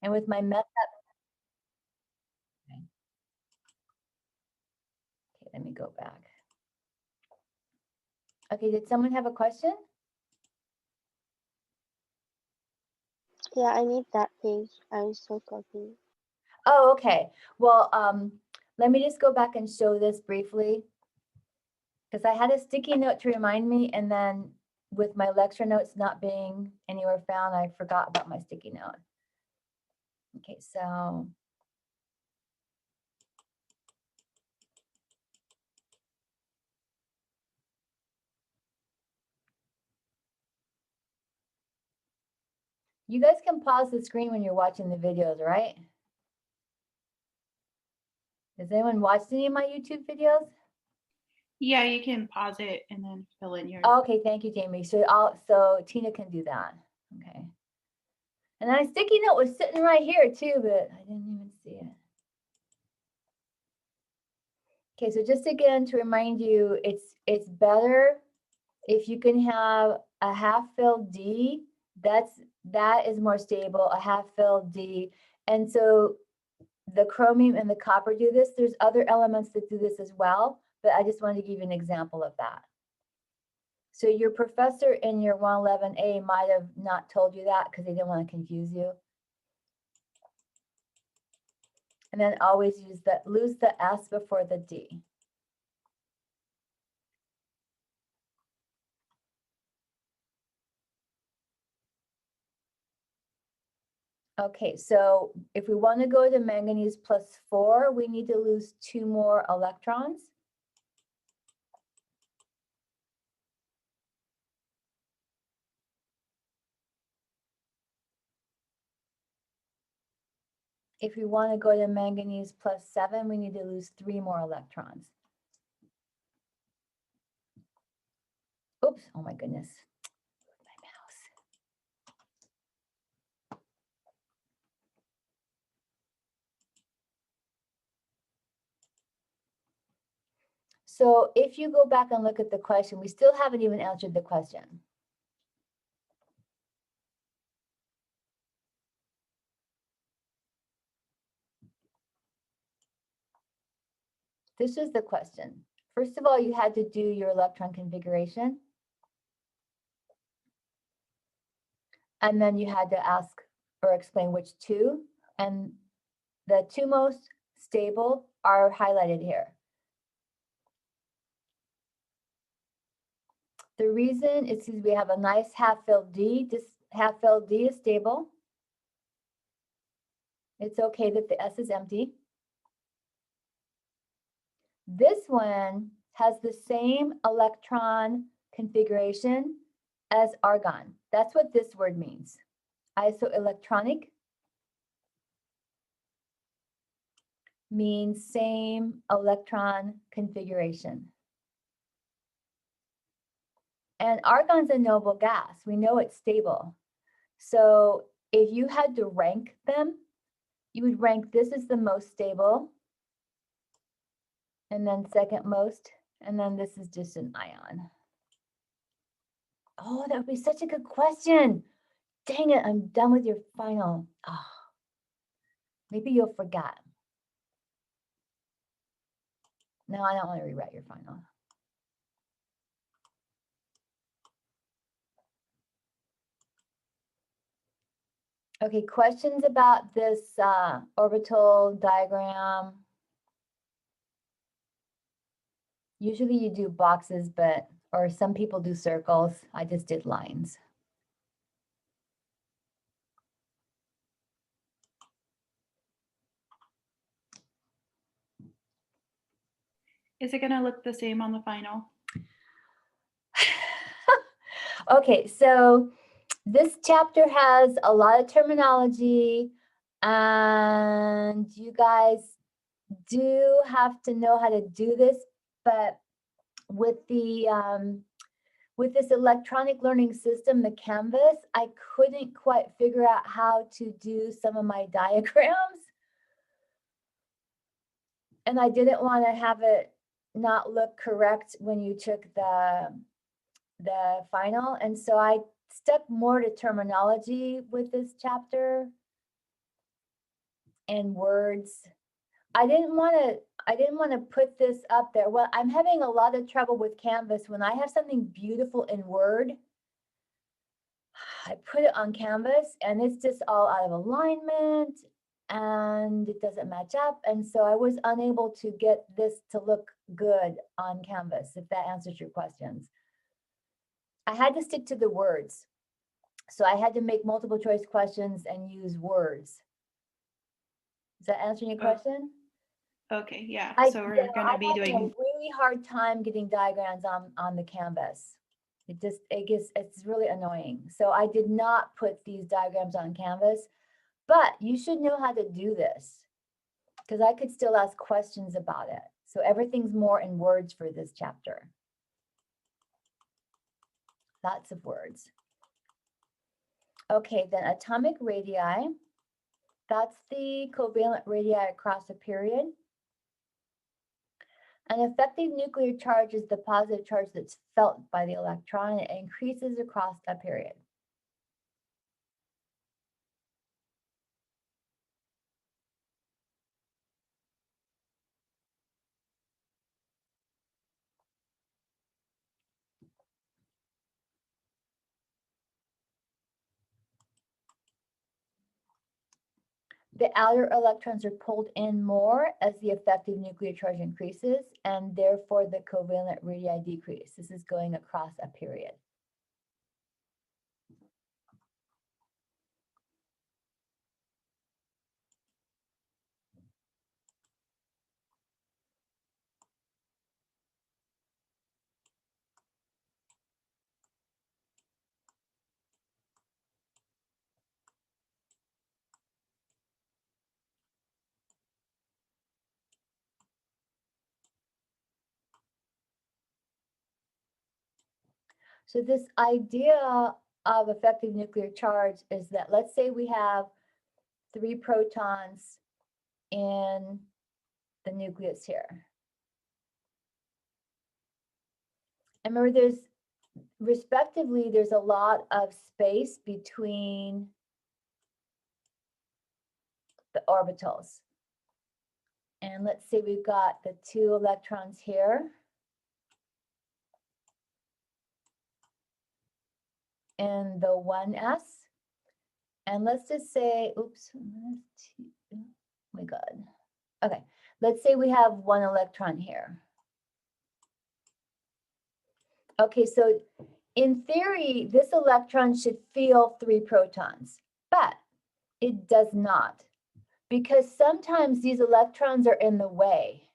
And with my method, okay, let me go back. Okay, did someone have a question? Yeah, I need that page. I'm so confused. Oh, okay. Well, let me just go back and show this briefly, because I had a sticky note to remind me, and then with my lecture notes not being anywhere found, I forgot about my sticky note. Okay, so you guys can pause the screen when you're watching the videos, right? Has anyone watched any of my YouTube videos? Yeah, you can pause it and then fill in your. Okay, thank you, Jamie. So Tina can do that. Okay. And then a sticky note was sitting right here too, but I didn't even see it. Okay, so just again to remind you, it's better if you can have a half-filled D. That is more stable, a half-filled D. And so the chromium and the copper do this. There's other elements that do this as well, but I just wanted to give you an example of that. So your professor in your 111A might have not told you that because they didn't want to confuse you. And then always lose the S before the D. Okay, so if we want to go to manganese +4, we need to lose 2 more electrons. If we want to go to manganese +7, we need to lose 3 more electrons. Oops, oh my goodness. My mouse. So if you go back and look at the question, we still haven't even answered the question. This is the question. First of all, you had to do your electron configuration. And then you had to ask or explain which 2. And the 2 most stable are highlighted here. The reason is because we have a nice half-filled D. This half-filled D is stable. It's okay that the S is empty. This one has the same electron configuration as argon. That's what this word means. Isoelectronic means same electron configuration. And argon's a noble gas. We know it's stable. So if you had to rank them, you would rank this as the most stable, and then second most, and then this is just an ion. Oh, that would be such a good question. Dang it, I'm done with your final. Oh, maybe you'll forget. No, I don't want to rewrite your final. Okay, questions about this orbital diagram? Usually you do boxes, or some people do circles. I just did lines. Is it going to look the same on the final? Okay, so this chapter has a lot of terminology, and you guys do have to know how to do this, but with this electronic learning system, the Canvas, I couldn't quite figure out how to do some of my diagrams. And I didn't want to have it not look correct when you took the final. And so I stuck more to terminology with this chapter. in words. I didn't want to put this up there. Well, I'm having a lot of trouble with Canvas when I have something beautiful in Word. I put it on Canvas and it's just all out of alignment and it doesn't match up. And so I was unable to get this to look good on Canvas, if that answers your questions. I had to stick to the words. So I had to make multiple choice questions and use words. Does that answer your question? Okay, yeah. So I'm we're gonna be having a doing. really hard time getting diagrams on the canvas. It's really annoying. So I did not put these diagrams on Canvas, but you should know how to do this because I could still ask questions about it. So everything's more in words for this chapter. Lots of words. Okay, then atomic radii. That's the covalent radii across a period. An effective nuclear charge is the positive charge that's felt by the electron. It increases across a period. The outer electrons are pulled in more as the effective nuclear charge increases, and therefore the covalent radii decrease. This is going across a period. So this idea of effective nuclear charge is that, let's say we have 3 protons in the nucleus here. And remember, respectively, there's a lot of space between the orbitals. And let's say we've got the 2 electrons here. And the 1s. And let's just say, oops, oh my God. Okay, let's say we have 1 electron here. Okay, so in theory, this electron should feel 3 protons, but it does not, because sometimes these electrons are in the way.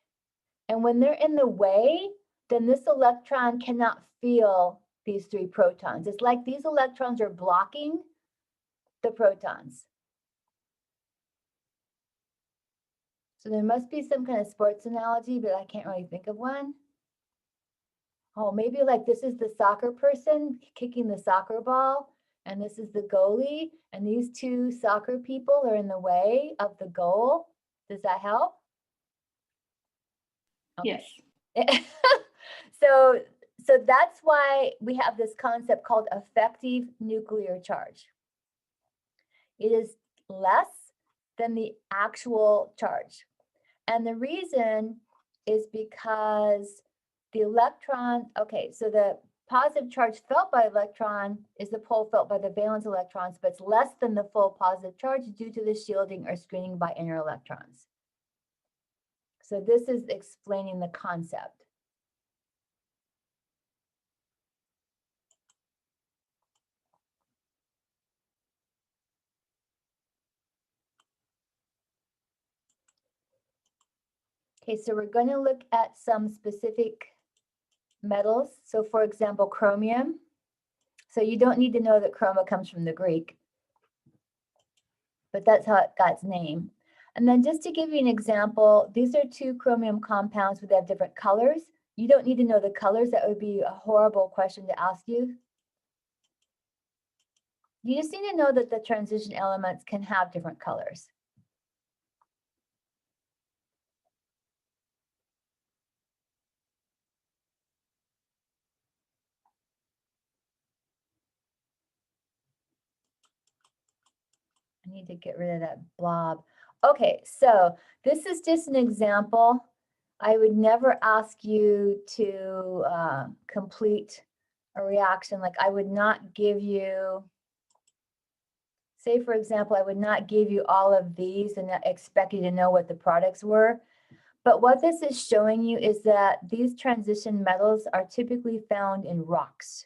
And when they're in the way, then this electron cannot feel these 3 protons. It's like these electrons are blocking the protons. So there must be some kind of sports analogy, but I can't really think of one. Oh, maybe like this is the soccer person kicking the soccer ball, and this is the goalie, and these 2 soccer people are in the way of the goal. Does that help? Yes. So that's why we have this concept called effective nuclear charge. It is less than the actual charge. And the reason is because the electron, okay, so the positive charge felt by electron is the pole felt by the valence electrons, but it's less than the full positive charge due to the shielding or screening by inner electrons. So this is explaining the concept. Okay, so we're going to look at some specific metals. So for example, chromium. So you don't need to know that chroma comes from the Greek, but that's how it got its name. And then just to give you an example, these are 2 chromium compounds, but they have different colors. You don't need to know the colors. That would be a horrible question to ask you. You just need to know that the transition elements can have different colors. I need to get rid of that blob. Okay, so this is just an example. I would never ask you to complete a reaction. Like I would not give you, say for example, I would not give you all of these and expect you to know what the products were. But what this is showing you is that these transition metals are typically found in rocks.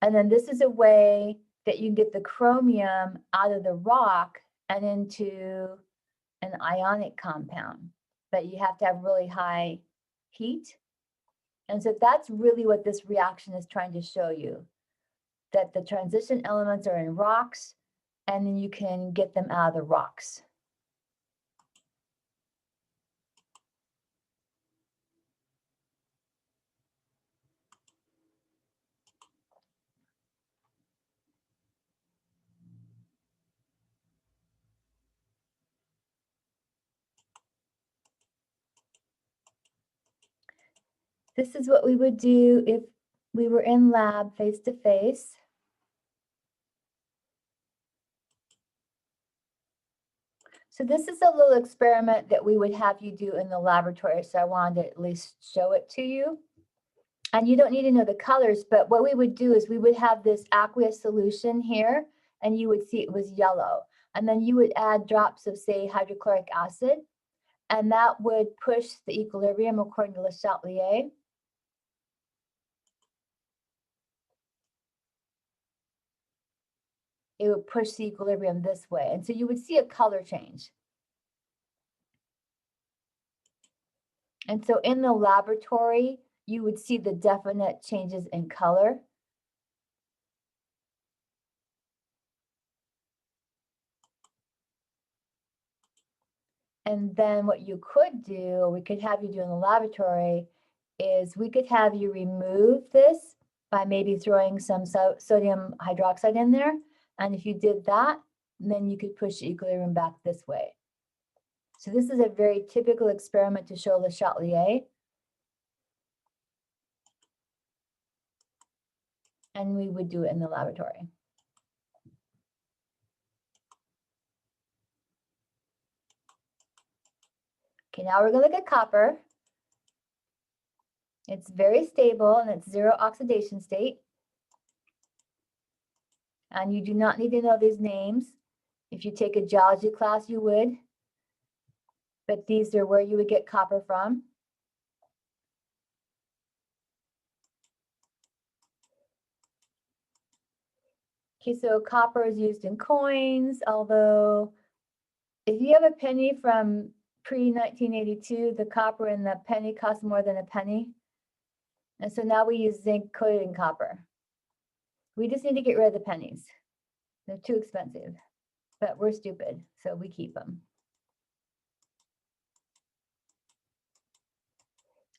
And then this is a way that you can get the chromium out of the rock and into an ionic compound. But you have to have really high heat. And so that's really what this reaction is trying to show you, that the transition elements are in rocks, and then you can get them out of the rocks. This is what we would do if we were in lab face to face. So this is a little experiment that we would have you do in the laboratory. So I wanted to at least show it to you. And you don't need to know the colors, but what we would do is we would have this aqueous solution here, and you would see it was yellow. And then you would add drops of, say, hydrochloric acid, and that would push the equilibrium according to Le Chatelier. It would push the equilibrium this way. And so you would see a color change. And so in the laboratory, you would see the definite changes in color. And then what you could do, we could have you do in the laboratory, is we could have you remove this by maybe throwing some sodium hydroxide in there. And if you did that, then you could push the equilibrium back this way. So this is a very typical experiment to show Le Chatelier. And we would do it in the laboratory. Okay, now we're going to look at copper. It's very stable and it's zero oxidation state. And you do not need to know these names. If you take a geology class, you would. But these are where you would get copper from. Okay, so copper is used in coins, although if you have a penny from pre-1982, the copper in the penny costs more than a penny. And so now we use zinc coated in copper. We just need to get rid of the pennies. They're too expensive, but we're stupid, so we keep them.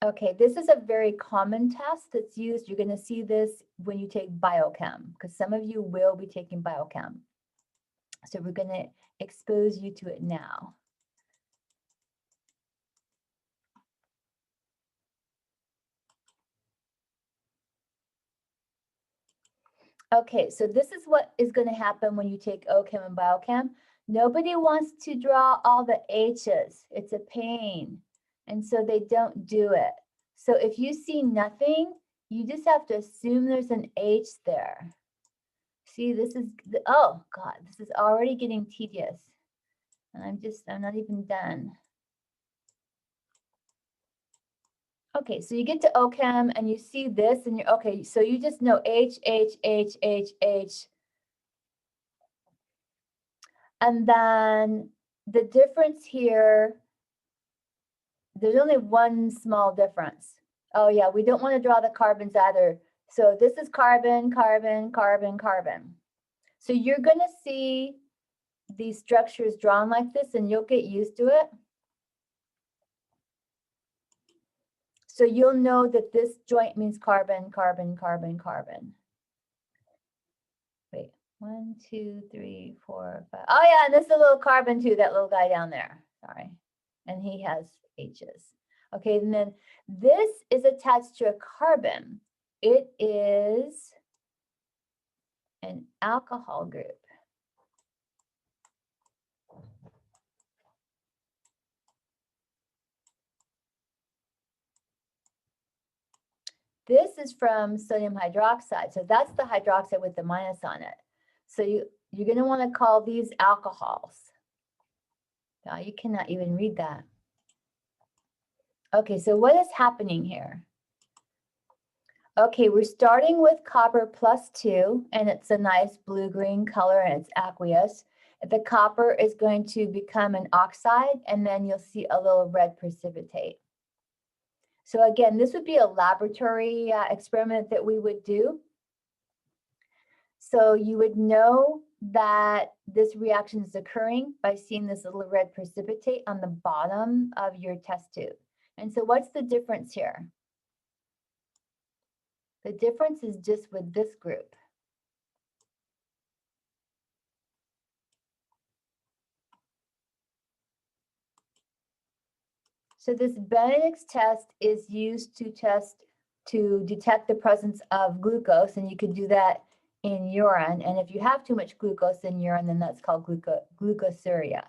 Okay, this is a very common test that's used. You're going to see this when you take biochem, because some of you will be taking biochem. So we're going to expose you to it now. Okay, so this is what is going to happen when you take OChem and biochem. Nobody wants to draw all the H's. It's a pain. And so they don't do it. So if you see nothing, you just have to assume there's an H there. See, this is, oh God, this is already getting tedious. And I'm not even done. Okay, so you get to OChem and you see this and you're, okay, so you just know H, H, H, H, H. And then the difference here, there's only one small difference. Oh yeah, we don't want to draw the carbons either. So this is carbon, carbon, carbon, carbon. So you're going to see these structures drawn like this and you'll get used to it. So you'll know that this joint means carbon, carbon, carbon, carbon. Wait, 1, 2, 3, 4, 5. Oh yeah, and this is a little carbon too, that little guy down there. Sorry. And he has H's. Okay, and then this is attached to a carbon. It is an alcohol group. This is from sodium hydroxide. So that's the hydroxide with the minus on it. So you're going to want to call these alcohols. Now you cannot even read that. Okay, so what is happening here? Okay, we're starting with copper +2, and it's a nice blue-green color, and it's aqueous. The copper is going to become an oxide, and then you'll see a little red precipitate. So again, this would be a laboratory experiment that we would do. So you would know that this reaction is occurring by seeing this little red precipitate on the bottom of your test tube. And so what's the difference here? The difference is just with this group. So this Benedict's test is used to detect the presence of glucose, and you could do that in urine. And if you have too much glucose in urine, then that's called glucosuria.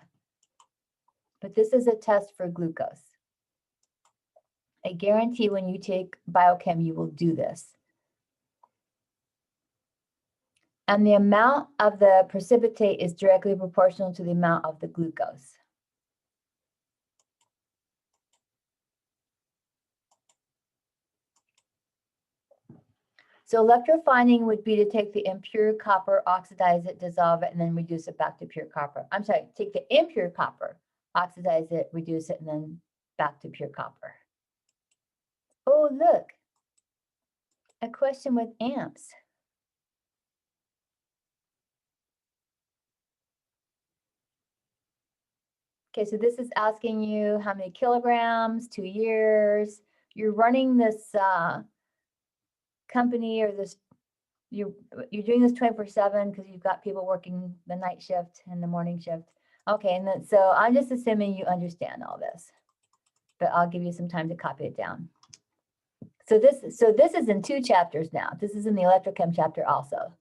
But this is a test for glucose. I guarantee when you take biochem, you will do this. And the amount of the precipitate is directly proportional to the amount of the glucose. So electrorefining would be to take the impure copper, oxidize it, dissolve it, and then reduce it back to pure copper. I'm sorry, take the impure copper, oxidize it, reduce it, and then back to pure copper. Oh, look, a question with amps. Okay, so this is asking you how many kilograms, 2 years. You're running this company or this, you're doing this 24/7 because you've got people working the night shift and the morning shift. Okay, and then so I'm just assuming you understand all this, but I'll give you some time to copy it down. So this is in 2 chapters now. This is in the electrochem chapter also.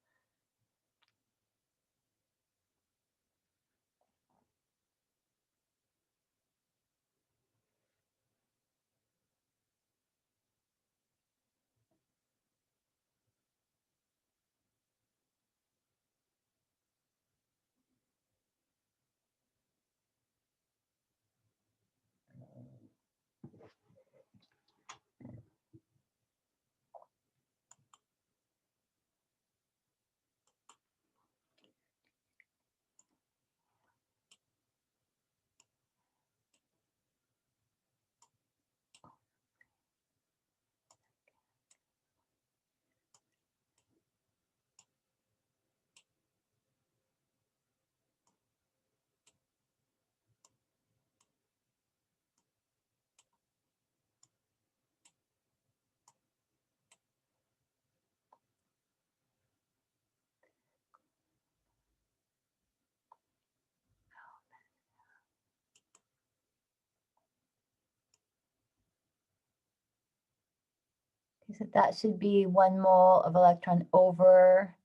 So that should be 1 mole of electron over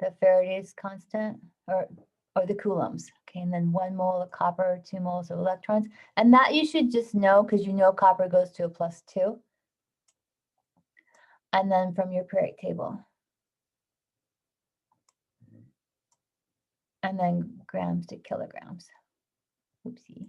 the Faraday's constant or the coulombs. Okay, and then 1 mole of copper, 2 moles of electrons. And that you should just know because you know copper goes to a +2. And then from your periodic table. And then grams to kilograms. Oopsie.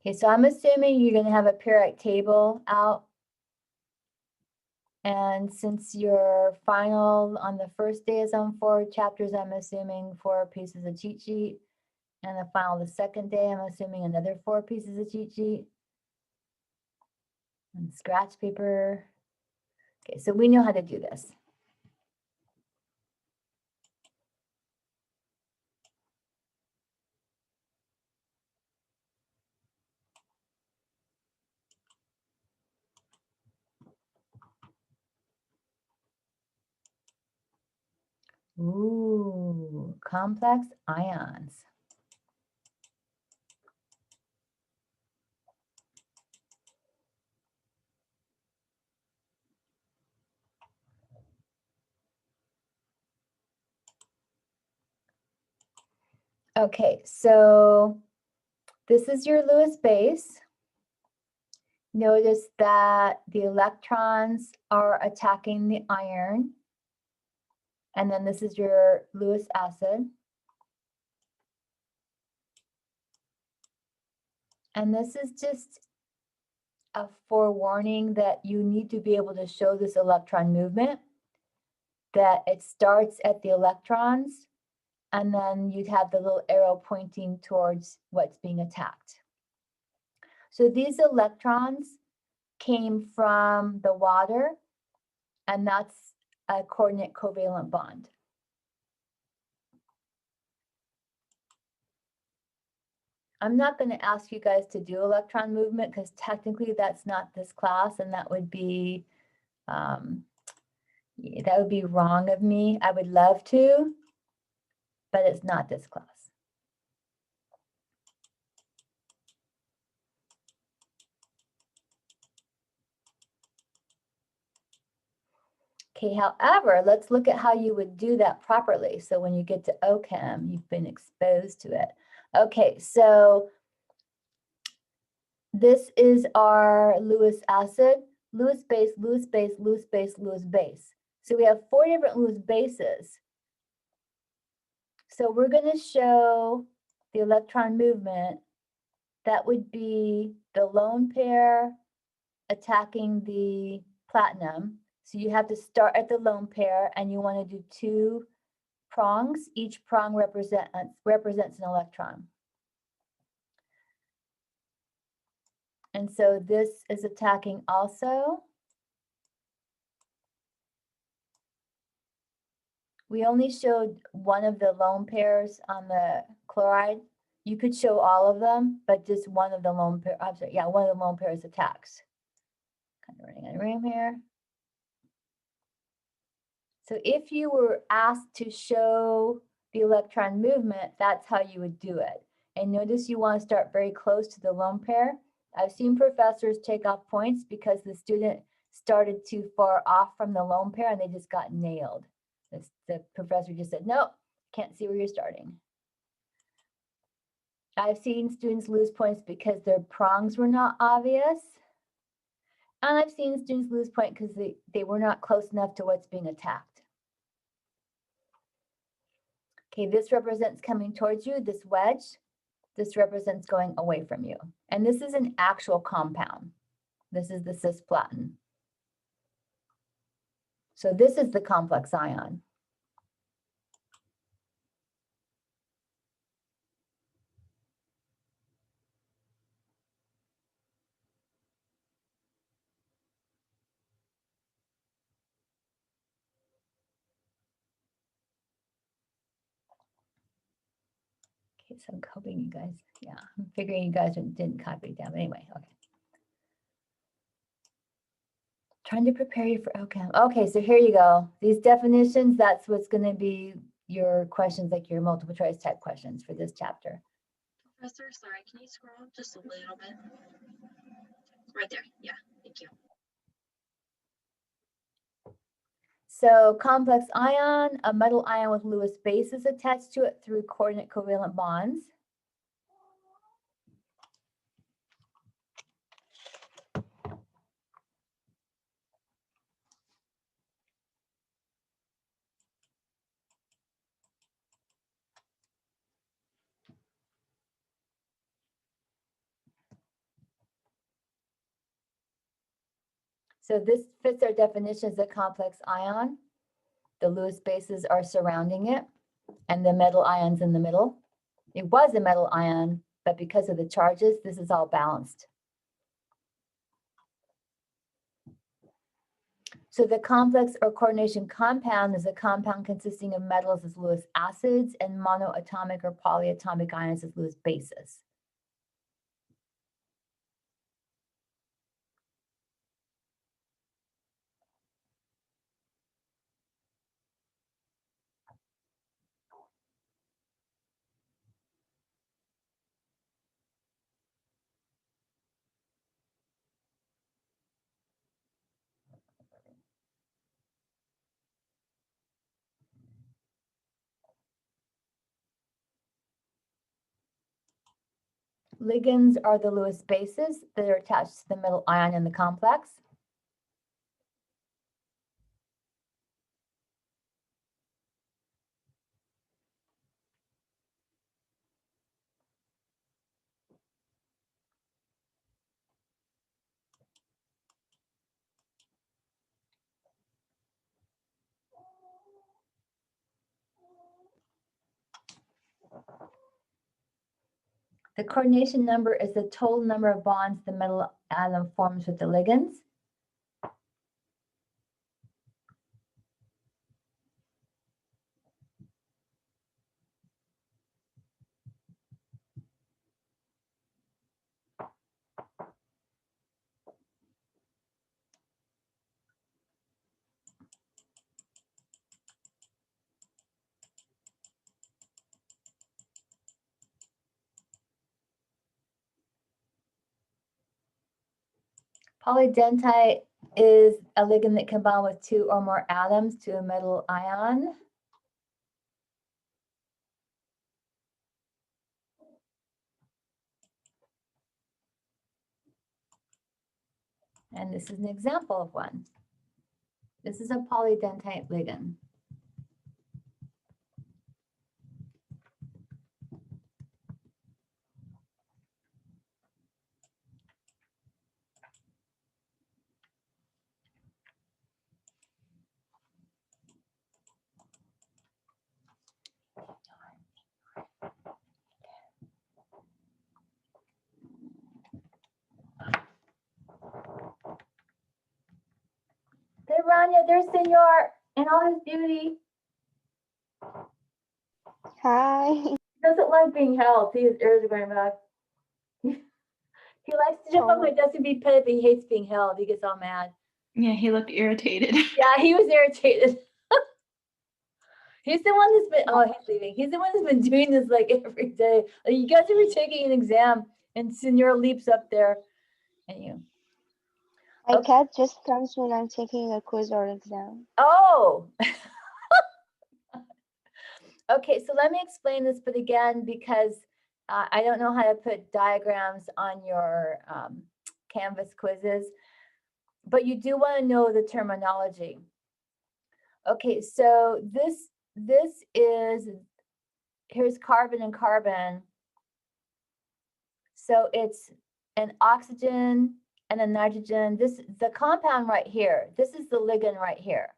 Okay, so I'm assuming you're going to have a periodic table out. And since your final on the first day is on 4 chapters, I'm assuming 4 pieces of cheat sheet. And the final the second day, I'm assuming another 4 pieces of cheat sheet. And scratch paper. Okay, so we know how to do this. Ooh, complex ions. Okay, so this is your Lewis base. Notice that the electrons are attacking the iron. And then this is your Lewis acid. And this is just a forewarning that you need to be able to show this electron movement, that it starts at the electrons, and then you'd have the little arrow pointing towards what's being attacked. So these electrons came from the water, and that's a coordinate covalent bond. I'm not going to ask you guys to do electron movement because technically that's not this class, and that would be wrong of me. I would love to, but it's not this class. Okay, however, let's look at how you would do that properly. So when you get to OChem, you've been exposed to it. Okay, so this is our Lewis acid, Lewis base, Lewis base, Lewis base, Lewis base. So we have 4 different Lewis bases. So we're going to show the electron movement. That would be the lone pair attacking the platinum. So you have to start at the lone pair, and you want to do 2 prongs. Each prong represents an electron. And so this is attacking also. We only showed one of the lone pairs on the chloride. You could show all of them, but just one of the lone pair, I'm sorry, yeah, one of the lone pairs attacks. Kind of running out of room here. So if you were asked to show the electron movement, that's how you would do it. And notice you want to start very close to the lone pair. I've seen professors take off points because the student started too far off from the lone pair and they just got nailed. The professor just said, nope, can't see where you're starting. I've seen students lose points because their prongs were not obvious. And I've seen students lose points because they were not close enough to what's being attacked. Okay, this represents coming towards you, this wedge. This represents going away from you. And this is an actual compound. This is the cisplatin. So this is the complex ion. Okay, so I'm hoping you guys, yeah, I'm figuring you guys didn't copy it down. But anyway, okay. Trying to prepare you for OChem. Okay, so here you go. These definitions, that's what's going to be your questions, like your multiple choice type questions for this chapter. Professor, sorry, can you scroll up just a little bit? Right there, yeah, thank you. So complex ion, a metal ion with Lewis bases attached to it through coordinate covalent bonds. So this fits our definition as a complex ion. The Lewis bases are surrounding it, and the metal ion's in the middle. It was a metal ion, but because of the charges, this is all balanced. So the complex or coordination compound is a compound consisting of metals as Lewis acids and monoatomic or polyatomic ions as Lewis bases. Ligands are the Lewis bases that are attached to the middle ion in the complex. The coordination number is the total number of bonds the metal atom forms with the ligands. Polydentite is a ligand that can bond with 2 or more atoms to a metal ion. And this is an example of one. This is a polydentite ligand. There, Rania, there's Senor in all his beauty. Hi. He doesn't like being held. See, his ears are going back. He likes to jump on my desk and be petted, but he hates being held. He gets all mad. Yeah, he looked irritated. Yeah, he was irritated. He's the one that's been, oh, he's leaving. He's the one that's been doing this like every day. Like, you guys are taking an exam and Senor leaps up there and you. My Okay. cat just comes when I'm taking a quiz or exam. Oh. Okay, so let me explain this, but again, because I don't know how to put diagrams on your Canvas quizzes, but you do want to know the terminology. Okay, so this is, here's carbon and carbon. So it's an oxygen and a nitrogen. This, the compound right here, this is the ligand right here.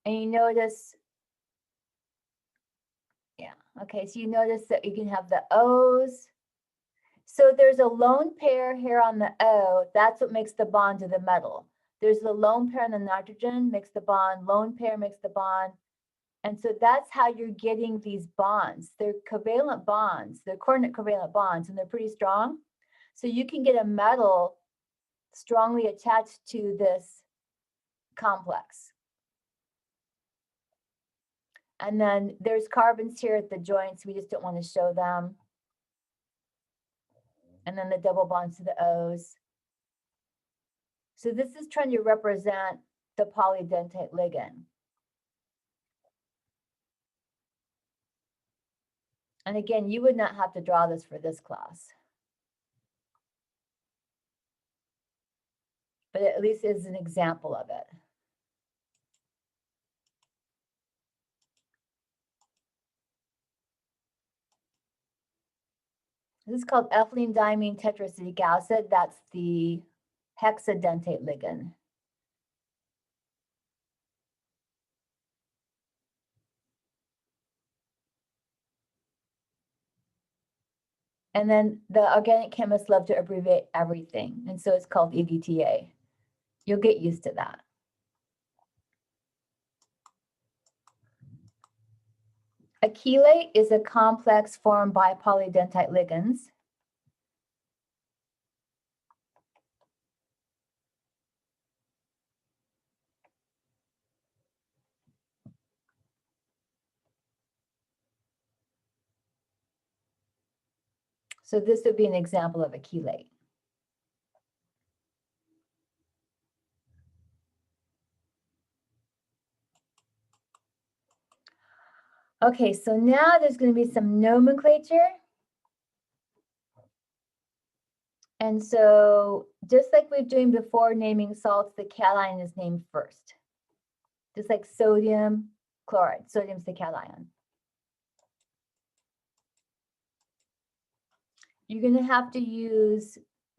And you notice, yeah, okay, so you notice that you can have the O's. So there's a lone pair here on the O, that's what makes the bond to the metal. There's the lone pair on the nitrogen, makes the bond, lone pair makes the bond. And so that's how you're getting these bonds. They're covalent bonds, they're coordinate covalent bonds, and they're pretty strong. So you can get a metal strongly attached to this complex. And then there's carbons here at the joints, we just don't want to show them. And then the double bonds to the O's. So this is trying to represent the polydentite ligand. And again, you would not have to draw this for this class. But it at least is an example of it. This is called ethylene diamine tetraacetic acid. That's the hexadentate ligand. And then the organic chemists love to abbreviate everything. And so it's called EDTA. You'll get used to that. A chelate is a complex formed by polydentite ligands. So this would be an example of a chelate. Okay, so now there's going to be some nomenclature. And so just like we've doing before naming salts, the cation is named first. Just like sodium chloride, sodium's the cation. You're going to have to use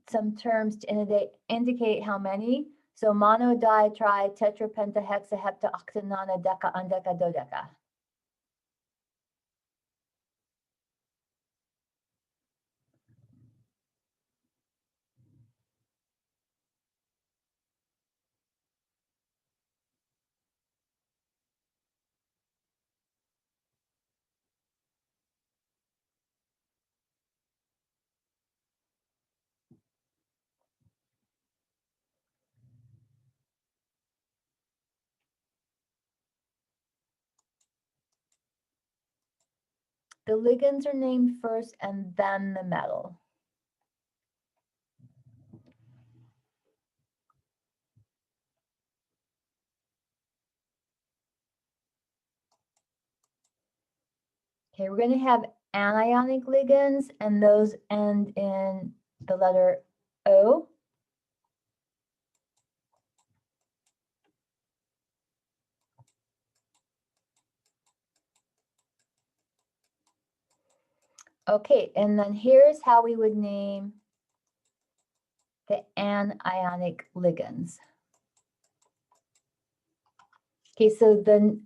some terms to indicate how many. So mono, di, tri, tetra, penta, hexa, hepta, octa, nona, deca, undeca, dodeca. The ligands are named first and then the metal. Okay, we're going to have anionic ligands, and those end in the letter O. Okay, and then here's how we would name the anionic ligands. Okay, so the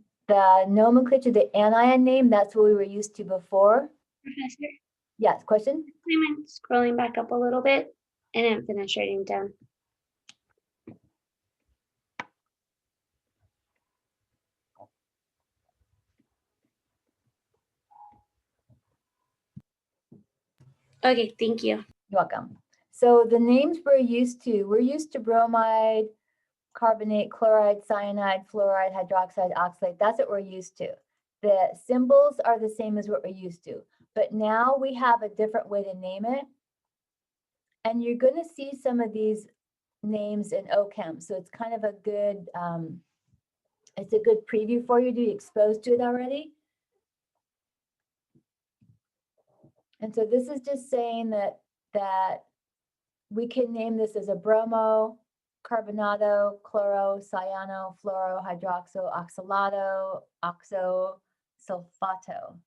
nomenclature, the anion name, that's what we were used to before. Professor, Yes, question? do you mind scrolling back up a little bit? I didn't finish writing down. Okay, thank you. You're welcome. So the names we're used to bromide, carbonate, chloride, cyanide, fluoride, hydroxide, oxide. That's what we're used to. The symbols are the same as what we're used to, but now we have a different way to name it. And you're going to see some of these names in OChem. So it's kind of a good, it's a good preview for you to be exposed to it already. And so this is just saying that we can name this as a bromo, carbonato, chloro, cyano, fluoro, hydroxo, oxalato, oxo, sulfato.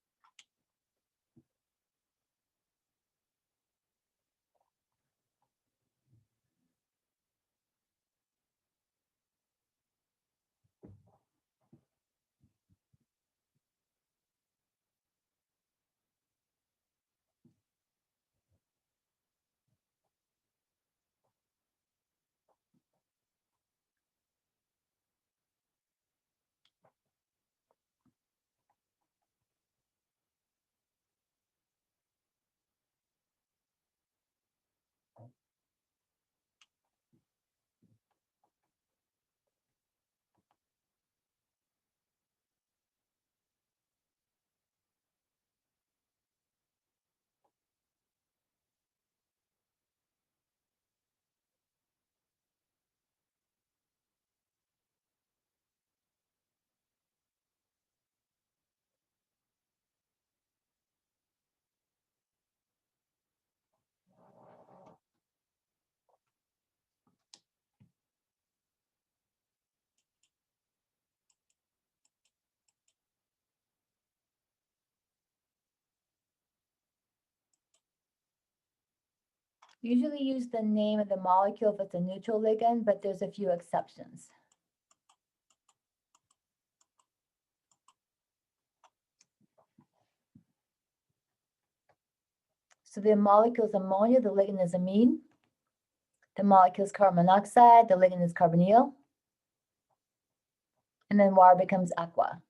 Usually use the name of the molecule if it's a neutral ligand, but there's a few exceptions. So the molecule is ammonia, the ligand is amine. The molecule is carbon monoxide, the ligand is carbonyl. And then water becomes aqua.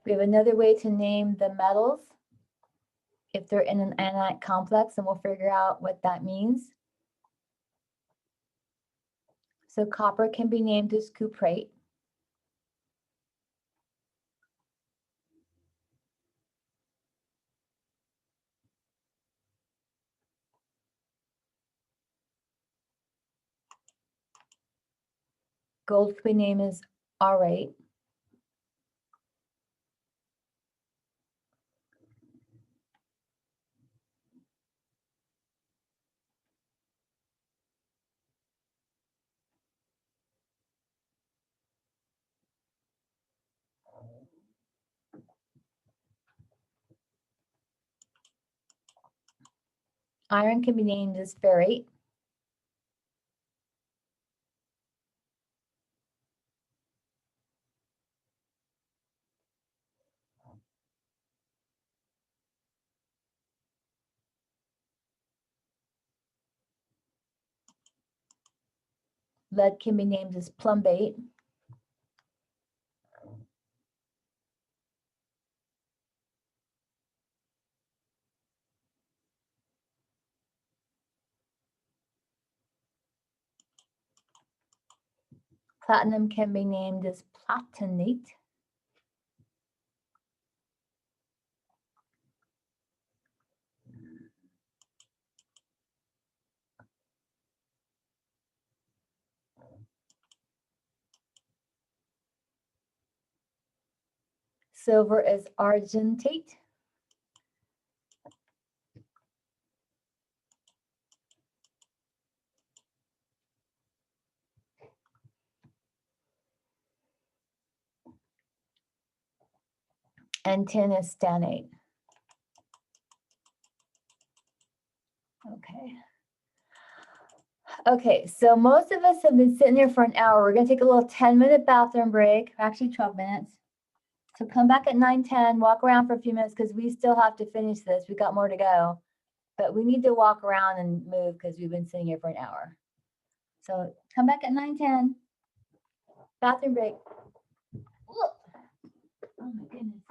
We have another way to name the metals. If they're in an anionic complex, and we'll figure out what that means. So copper can be named as cuprate. Gold can be named as aurate. Iron can be named as ferrate. Lead can be named as plumbate. Platinum can be named as platinate. Silver is argentate. And tin is stannate. Okay. Okay, so most of us have been sitting here for an hour. We're gonna take a little 10-minute bathroom break, actually 12 minutes. So come back at 9:10, walk around for a few minutes because we still have to finish this. We got more to go. But we need to walk around and move because we've been sitting here for an hour. So come back at 9:10. Bathroom break. Oh my goodness.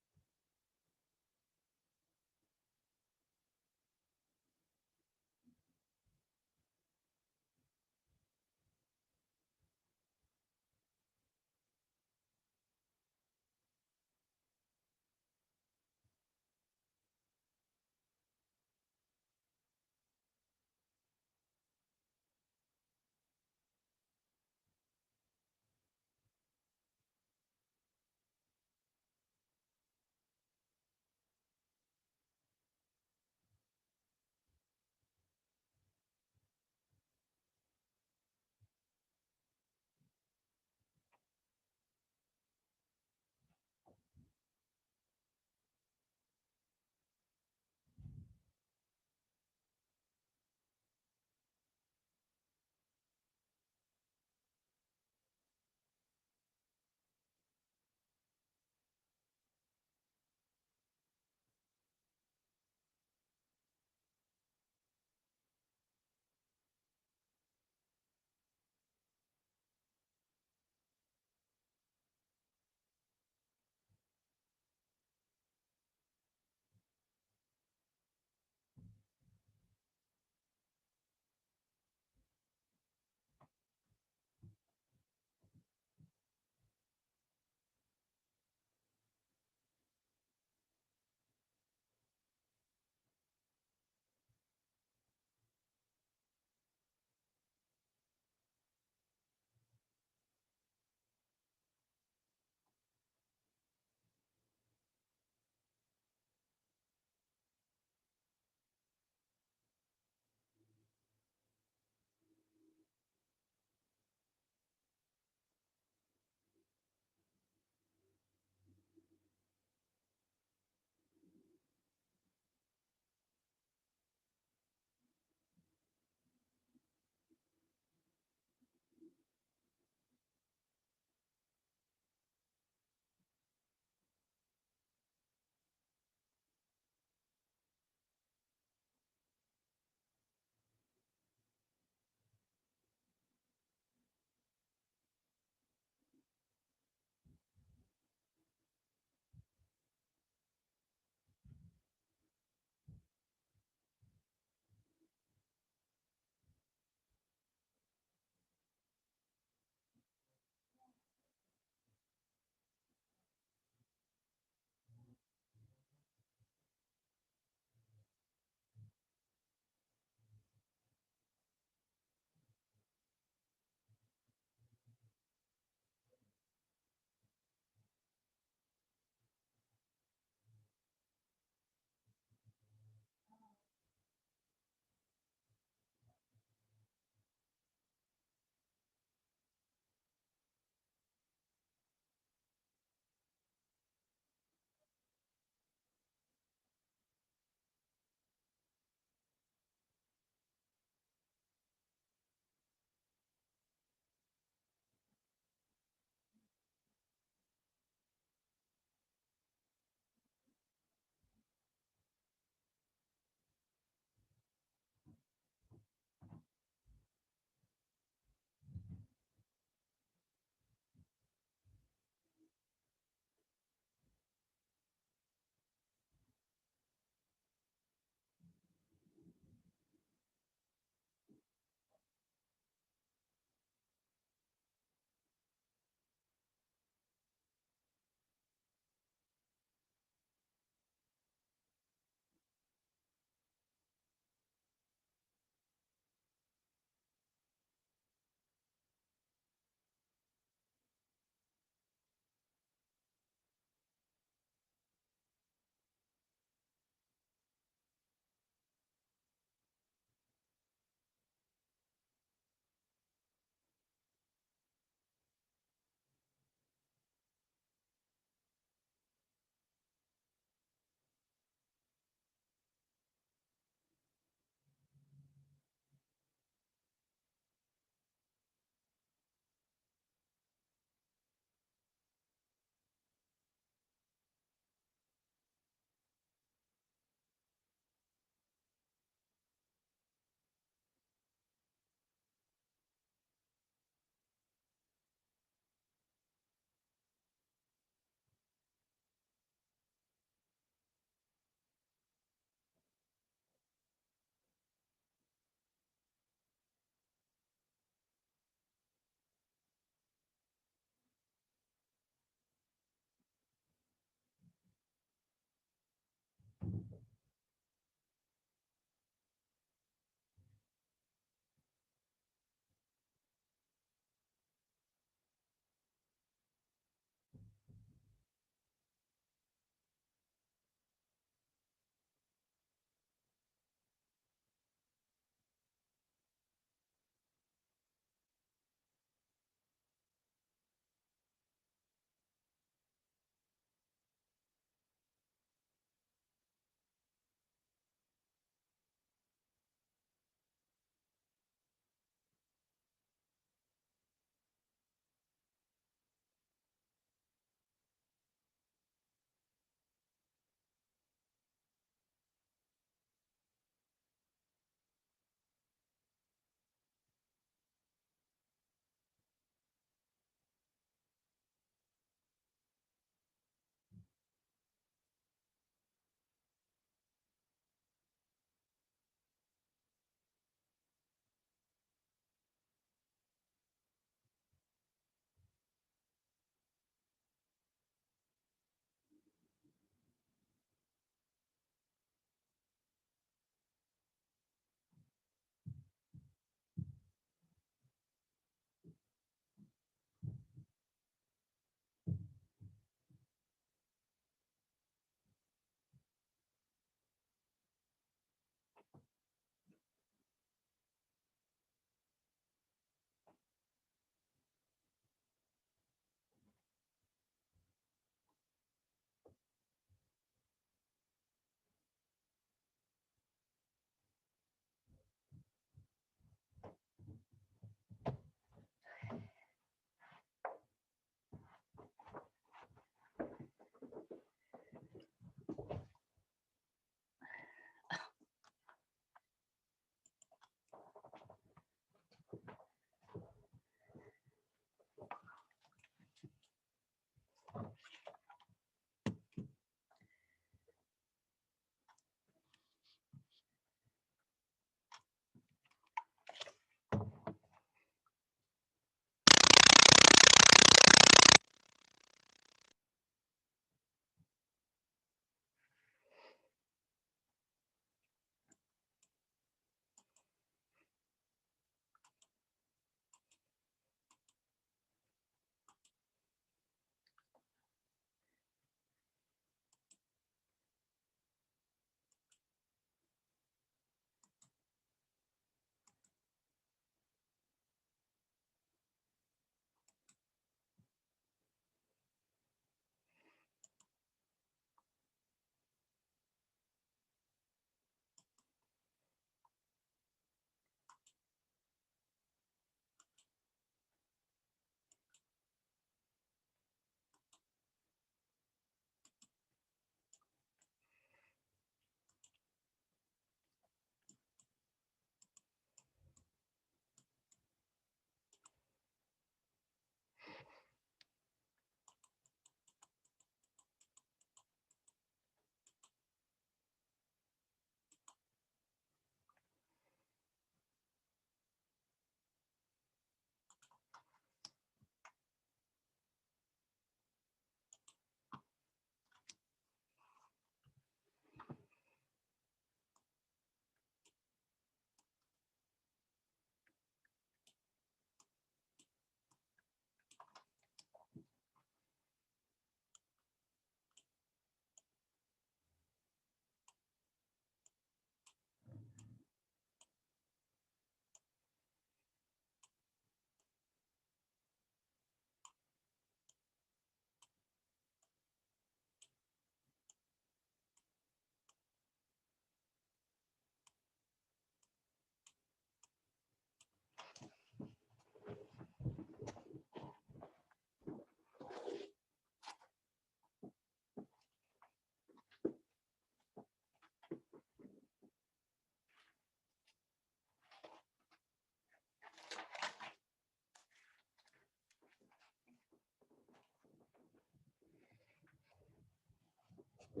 Oh,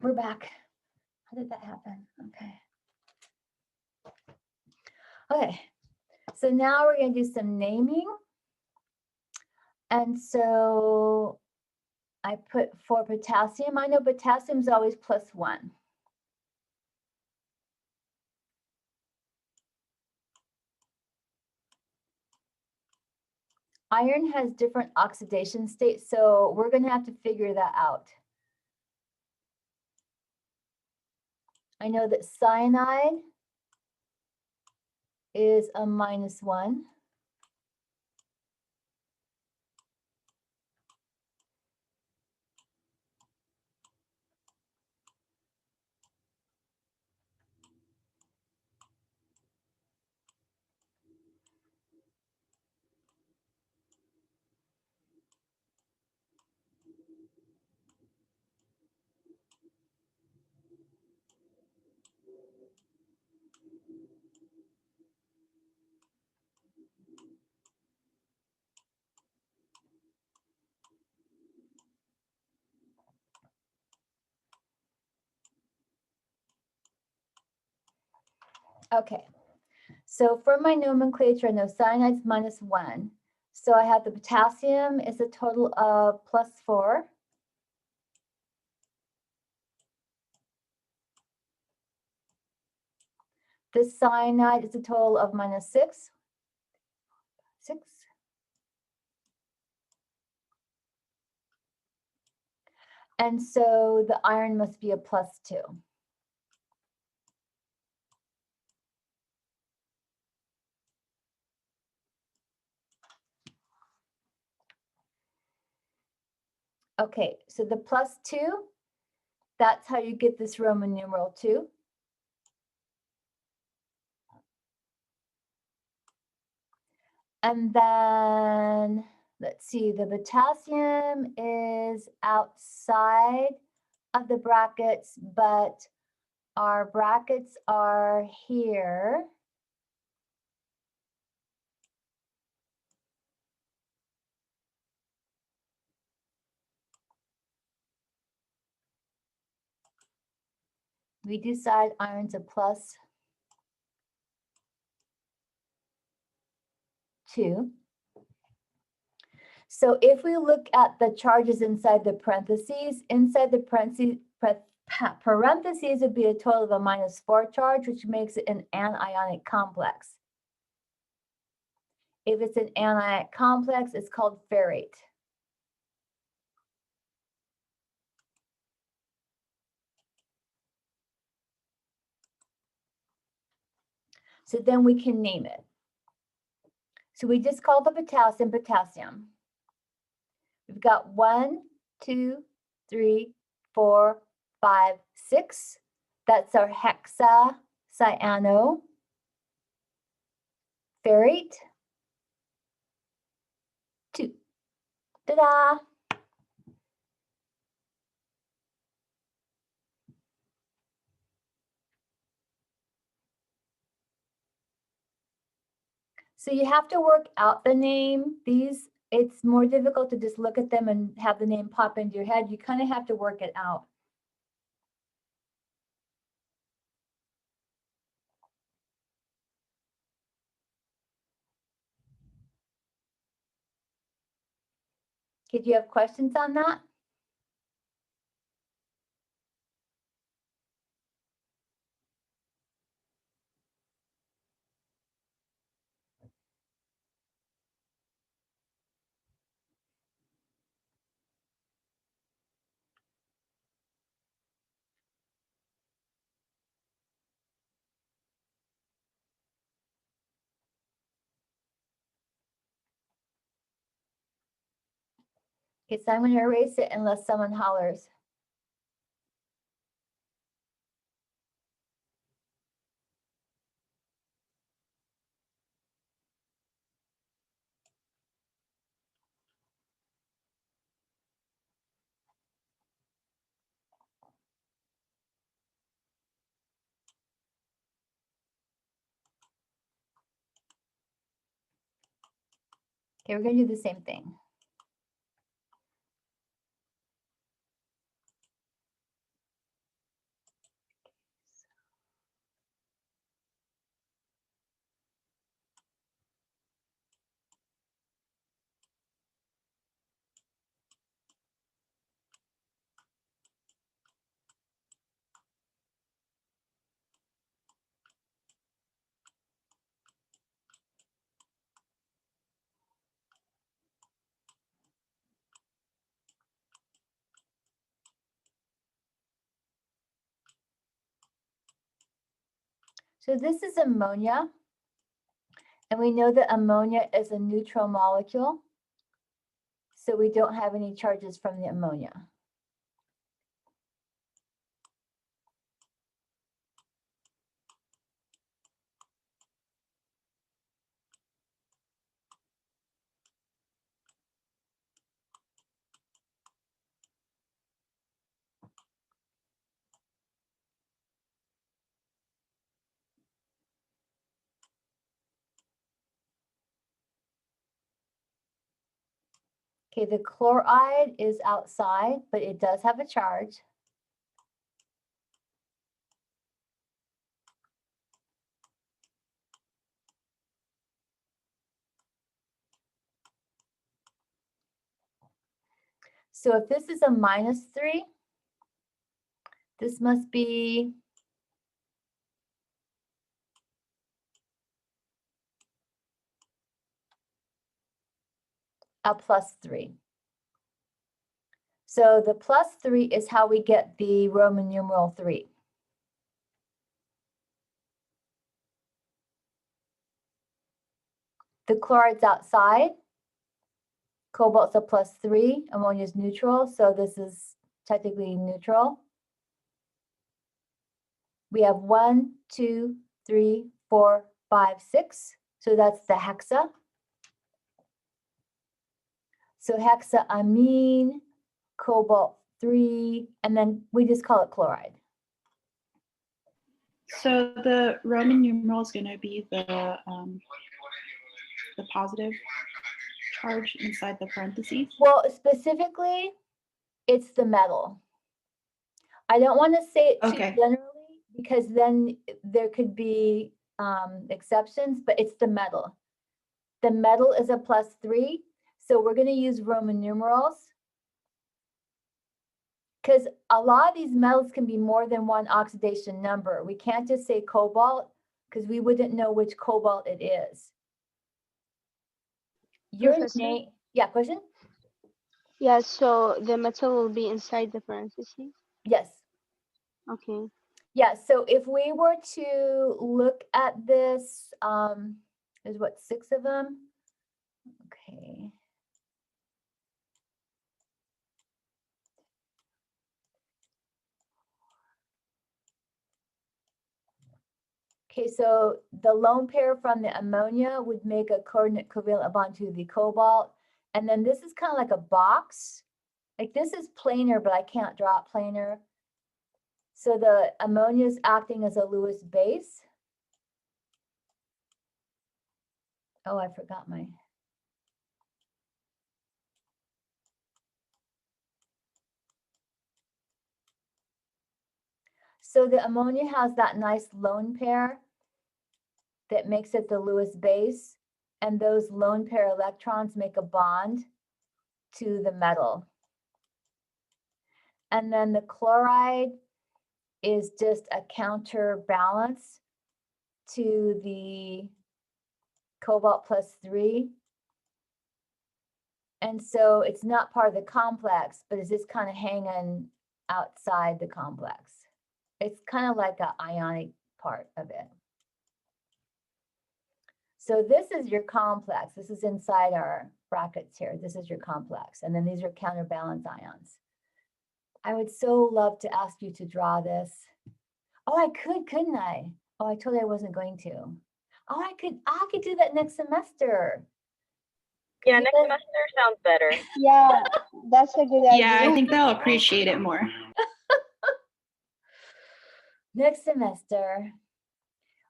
we're back. How did that happen? Okay. Okay, so now we're going to do some naming. And so I put for potassium. I know potassium is always +1. Iron has different oxidation states, so we're going to have to figure that out. I know that cyanide is a -1. Okay, so for my nomenclature, I know cyanide's -1. So I have the potassium is a total of +4. The cyanide is a total of -6. 6. And so the iron must be a +2. Okay, so the +2, that's how you get this Roman numeral 2. And then, let's see, the potassium is outside of the brackets, but our brackets are here. We decide iron's a +2. So if we look at the charges inside the parentheses would be a total of a -4 charge, which makes it an anionic complex. If it's an anionic complex, it's called ferrate. So then we can name it. So we just call the potassium potassium. We've got 1, 2, 3, 4, 5, 6. That's our hexacyano ferrate 2. Ta-da! So you have to work out the name. These, it's more difficult to just look at them and have the name pop into your head. You kind of have to work it out. Did you have questions on that? Okay, so I'm going to erase it unless someone hollers. Okay, we're gonna do the same thing. So this is ammonia. And we know that ammonia is a neutral molecule. So we don't have any charges from the ammonia. Okay, the chloride is outside, but it does have a charge. So if this is a -3, this must be a +3. So the +3 is how we get the Roman numeral 3. The chloride's outside. Cobalt's a +3. Ammonia is neutral, so this is technically neutral. We have 1, 2, 3, 4, 5, 6. So that's the hexa. So hexaamine, cobalt 3, and then we just call it chloride. So the Roman numeral is going to be the positive charge inside the parentheses. Well, specifically, it's the metal. I don't want to say it too Okay. generally because then there could be exceptions, but it's the metal. The metal is a +3, so we're going to use Roman numerals because a lot of these metals can be more than one oxidation number. We can't just say cobalt because we wouldn't know which cobalt it is. Your Professor? name, yeah, question? Yeah, so the metal will be inside the parentheses. Yes. Okay. Yeah, so if we were to look at this, there's what, 6 of them? Okay. Okay, so the lone pair from the ammonia would make a coordinate covalent bond to the cobalt. And then this is kind of like a box. Like this is planar, but I can't draw it planar. So the ammonia is acting as a Lewis base. Oh, I forgot my. So the ammonia has that nice lone pair that makes it the Lewis base, and those lone pair electrons make a bond to the metal. And then the chloride is just a counterbalance to the cobalt +3. And so it's not part of the complex, but it's just kind of hanging outside the complex. It's kind of like an ionic part of it. So this is your complex. This is inside our brackets here. This is your complex. And then these are counterbalance ions. I would so love to ask you to draw this. Oh, I could, couldn't I? Oh, I told you I wasn't going to. Oh, I could do that next semester. Yeah, You next guys- semester sounds better. Yeah, that's a good idea. Yeah, I think they'll appreciate it more. Next semester.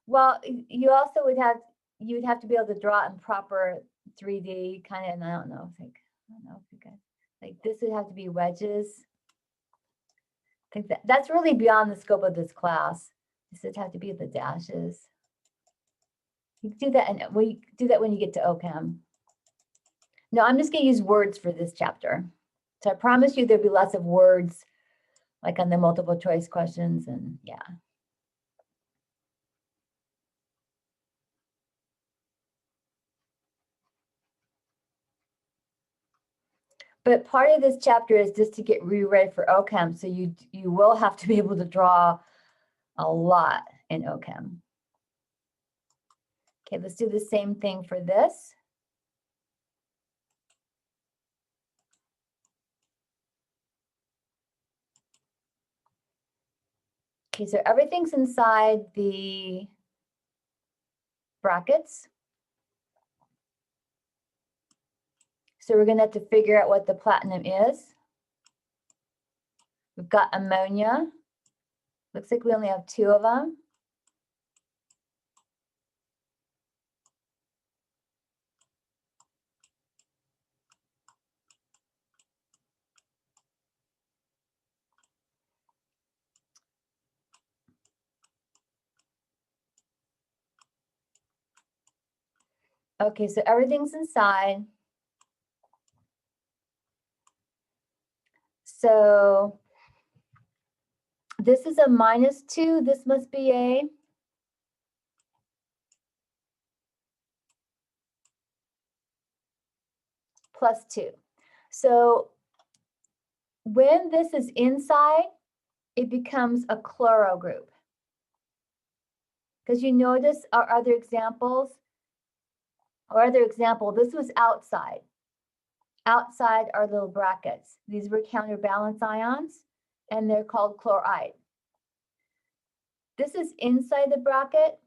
Well, you also would have to be able to draw it in proper 3D kind of, and I don't know, I don't know if you guys, like this would have to be wedges. I think that's really beyond the scope of this class. This would have to be the dashes. You can do that, and we do that when you get to OChem. No, I'm just going to use words for this chapter. So I promise you there'll be lots of words, like on the multiple choice questions, and yeah. But part of this chapter is just to get reread for OChem, so you will have to be able to draw a lot in OChem. Okay, let's do the same thing for this. Okay, so everything's inside the brackets. So we're going to have to figure out what the platinum is. We've got ammonia. Looks like we only have 2 of them. Okay, so everything's inside. So this is a -2. This must be a +2. So when this is inside, it becomes a chloro group. Because you notice our other examples, this was outside. Outside are little brackets. These were counterbalance ions, and they're called chloride. This is inside the bracket.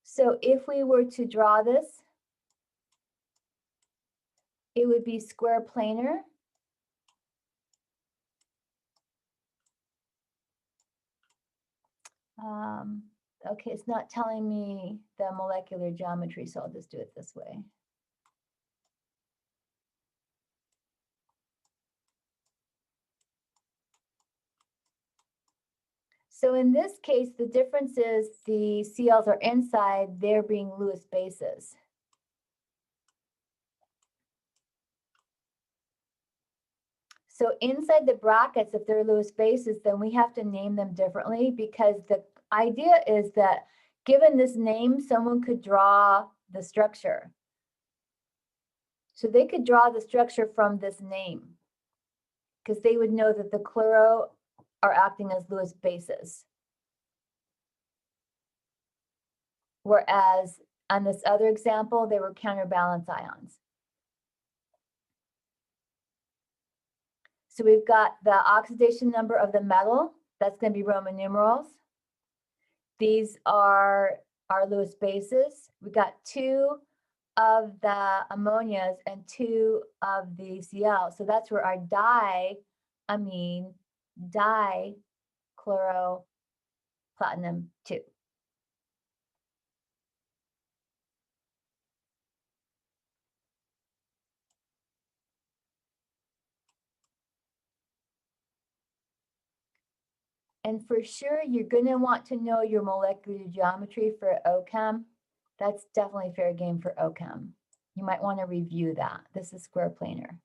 So if we were to draw this, it would be square planar. Okay, it's not telling me the molecular geometry, so I'll just do it this way. So in this case, the difference is the CLs are inside, they're being Lewis bases. So inside the brackets, if they're Lewis bases, then we have to name them differently, because the idea is that given this name, someone could draw the structure. So they could draw the structure from this name, because they would know that the chloro are acting as Lewis bases. Whereas on this other example, they were counterbalance ions. So we've got the oxidation number of the metal. That's going to be Roman numerals. These are our Lewis bases. We got 2 of the ammonias and 2 of the Cl. So that's where our diamine, dichloroplatinum 2. And for sure, you're going to want to know your molecular geometry for OChem. That's definitely fair game for OChem. You might want to review that. This is square planar.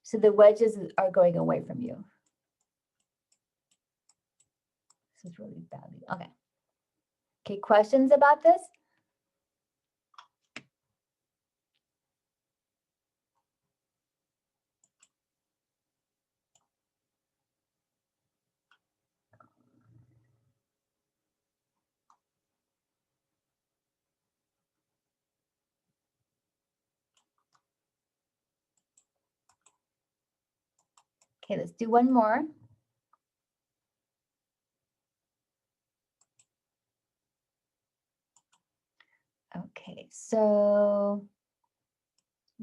So the wedges are going away from you. This is really badly. Okay. Okay, questions about this? Okay, let's do one more. Okay, so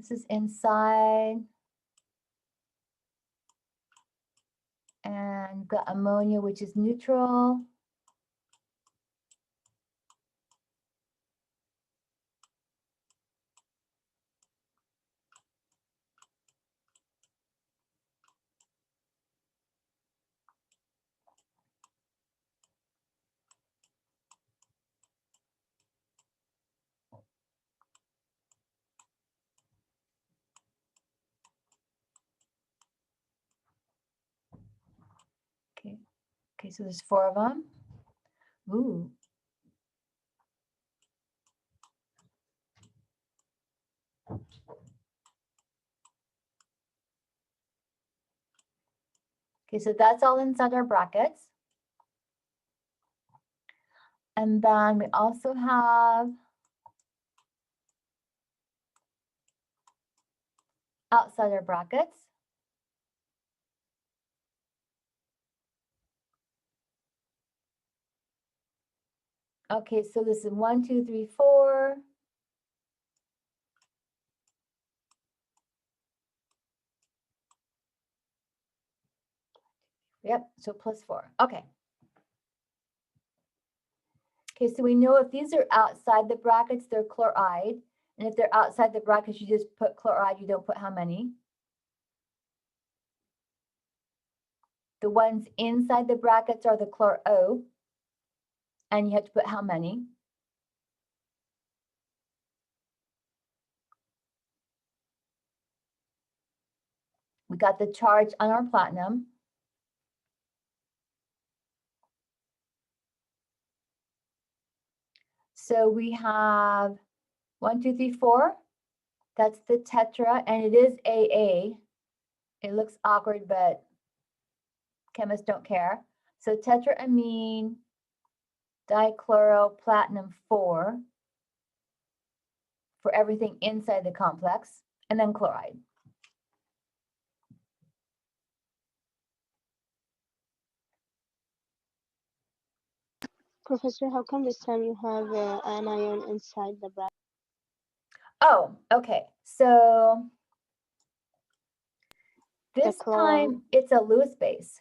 This is inside. And you've got ammonia, which is neutral. Okay. Okay, so there's 4 of them. Ooh. Okay, so that's all inside our brackets. And then we also have outside our brackets. Okay, so this is 1, 2, 3, 4. Yep, so +4. Okay. Okay, so we know if these are outside the brackets, they're chloride. And if they're outside the brackets, you just put chloride, you don't put how many. The ones inside the brackets are the chloro, and you have to put how many. We got the charge on our platinum. So we have 1, 2, 3, 4. That's the tetra, and it is AA. It looks awkward, but chemists don't care. So tetraamine dichloroplatinem 4 for everything inside the complex, and then chloride. Professor, how come this time you have an anion inside the bracket? Oh, okay. So this chloro. time it's a Lewis base.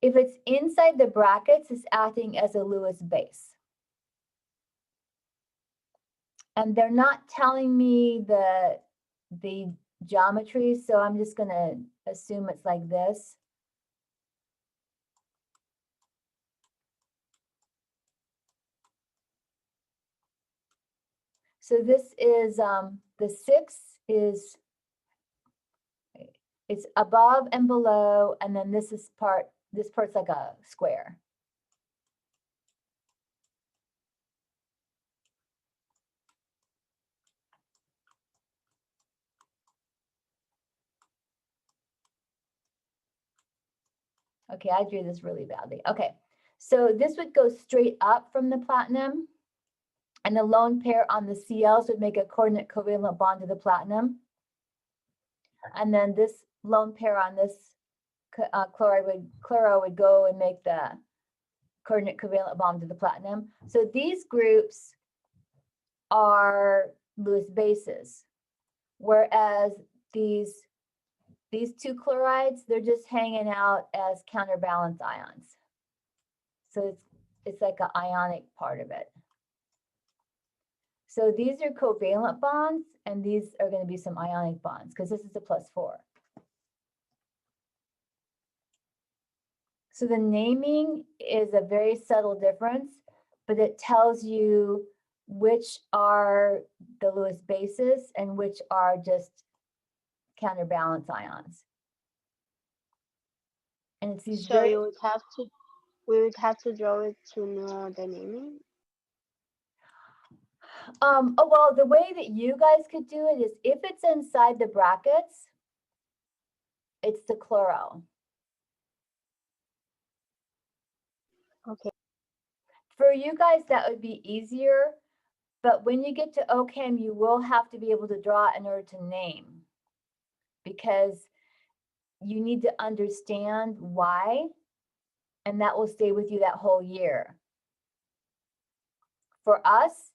If it's inside the brackets, it's acting as a Lewis base. And they're not telling me the geometry, so I'm just going to assume it's like this. So this is the 6 is it's above and below, and then this part's like a square. Okay, I drew this really badly. Okay, so this would go straight up from the platinum, and the lone pair on the CLs would make a coordinate covalent bond to the platinum. And then this lone pair on this chloro would go and make the coordinate covalent bond to the platinum. So these groups are Lewis bases, whereas these 2 chlorides, they're just hanging out as counterbalance ions. So it's like an ionic part of it. So these are covalent bonds, and these are going to be some ionic bonds because this is a +4. So the naming is a very subtle difference, but it tells you which are the Lewis bases and which are just counterbalance ions. And it's these So very, we would have to draw it to know the naming. oh, well, the way that you guys could do it is if it's inside the brackets, it's the chloro. Okay. For you guys, that would be easier, but when you get to OChem, you will have to be able to draw it in order to name, because you need to understand why, and that will stay with you that whole year. For us,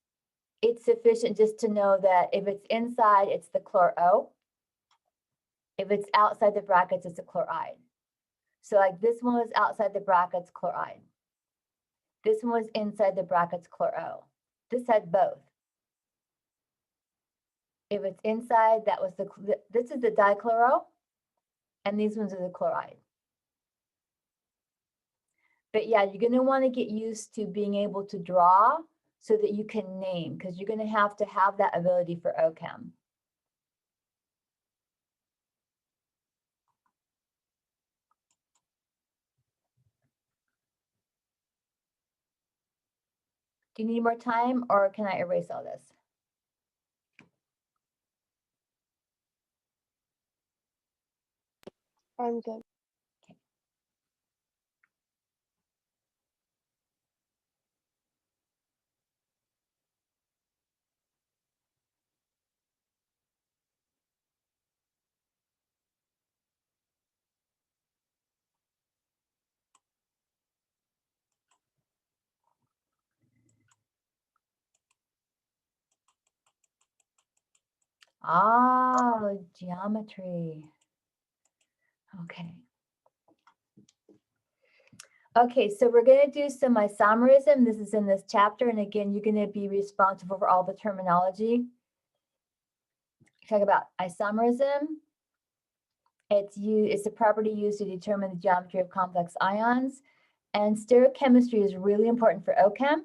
it's sufficient just to know that if it's inside, it's the chloro. If it's outside the brackets, it's a chloride. So like this one was outside the brackets, chloride. This one was inside the brackets, chloro. This had both. If it's inside, that was this is the dichloro, and these ones are the chloride. But yeah, you're going to want to get used to being able to draw so that you can name, because you're going to have that ability for OChem. Do you need more time, or can I erase all this? I'm good. Ah, geometry. Okay. Okay, so we're going to do some isomerism. This is in this chapter. And again, you're going to be responsible for all the terminology. Talk about isomerism. It's a property used to determine the geometry of complex ions. And stereochemistry is really important for OChem.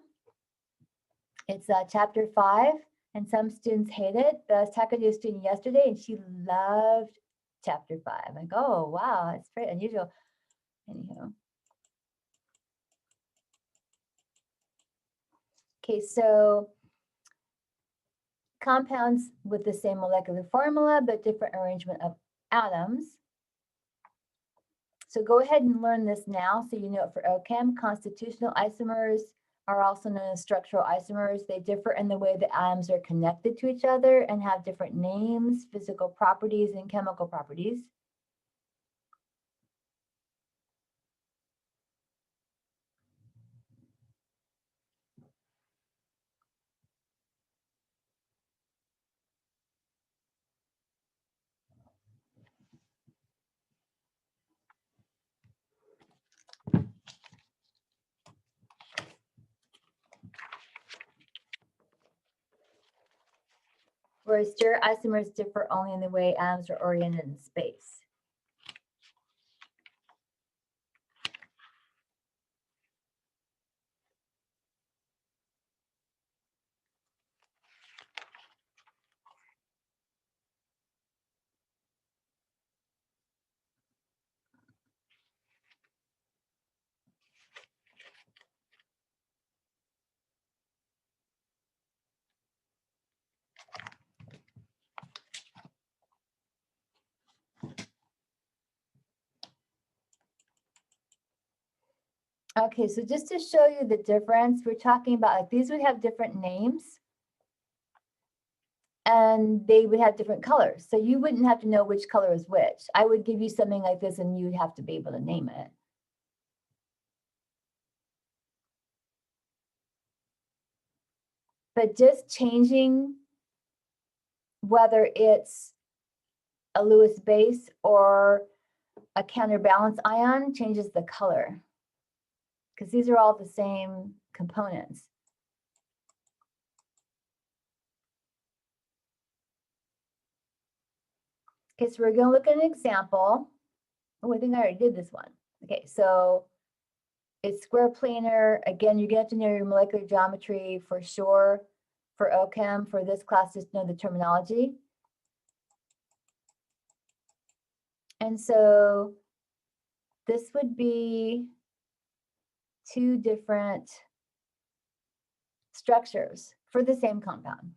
It's chapter 5, and some students hate it. I was talking to a student yesterday, and she loved chapter 5. I'm like, oh, wow, it's very unusual. Anyhow. Okay, so compounds with the same molecular formula, but different arrangement of atoms. So go ahead and learn this now so you know it for OChem. Constitutional isomers are also known as structural isomers. They differ in the way the atoms are connected to each other and have different names, physical properties, and chemical properties. Whereas stereoisomers differ only in the way atoms are oriented in space. Okay, so just to show you the difference, we're talking about like these would have different names and they would have different colors. So you wouldn't have to know which color is which. I would give you something like this and you'd have to be able to name it. But just changing whether it's a Lewis base or a counterbalance ion changes the color, because these are all the same components. Okay, so we're going to look at an example. Oh, I think I already did this one. Okay, so it's square planar. Again, you're going to have to know your molecular geometry for sure. For OChem, for this class, just know the terminology. And so this would be two different structures for the same compound.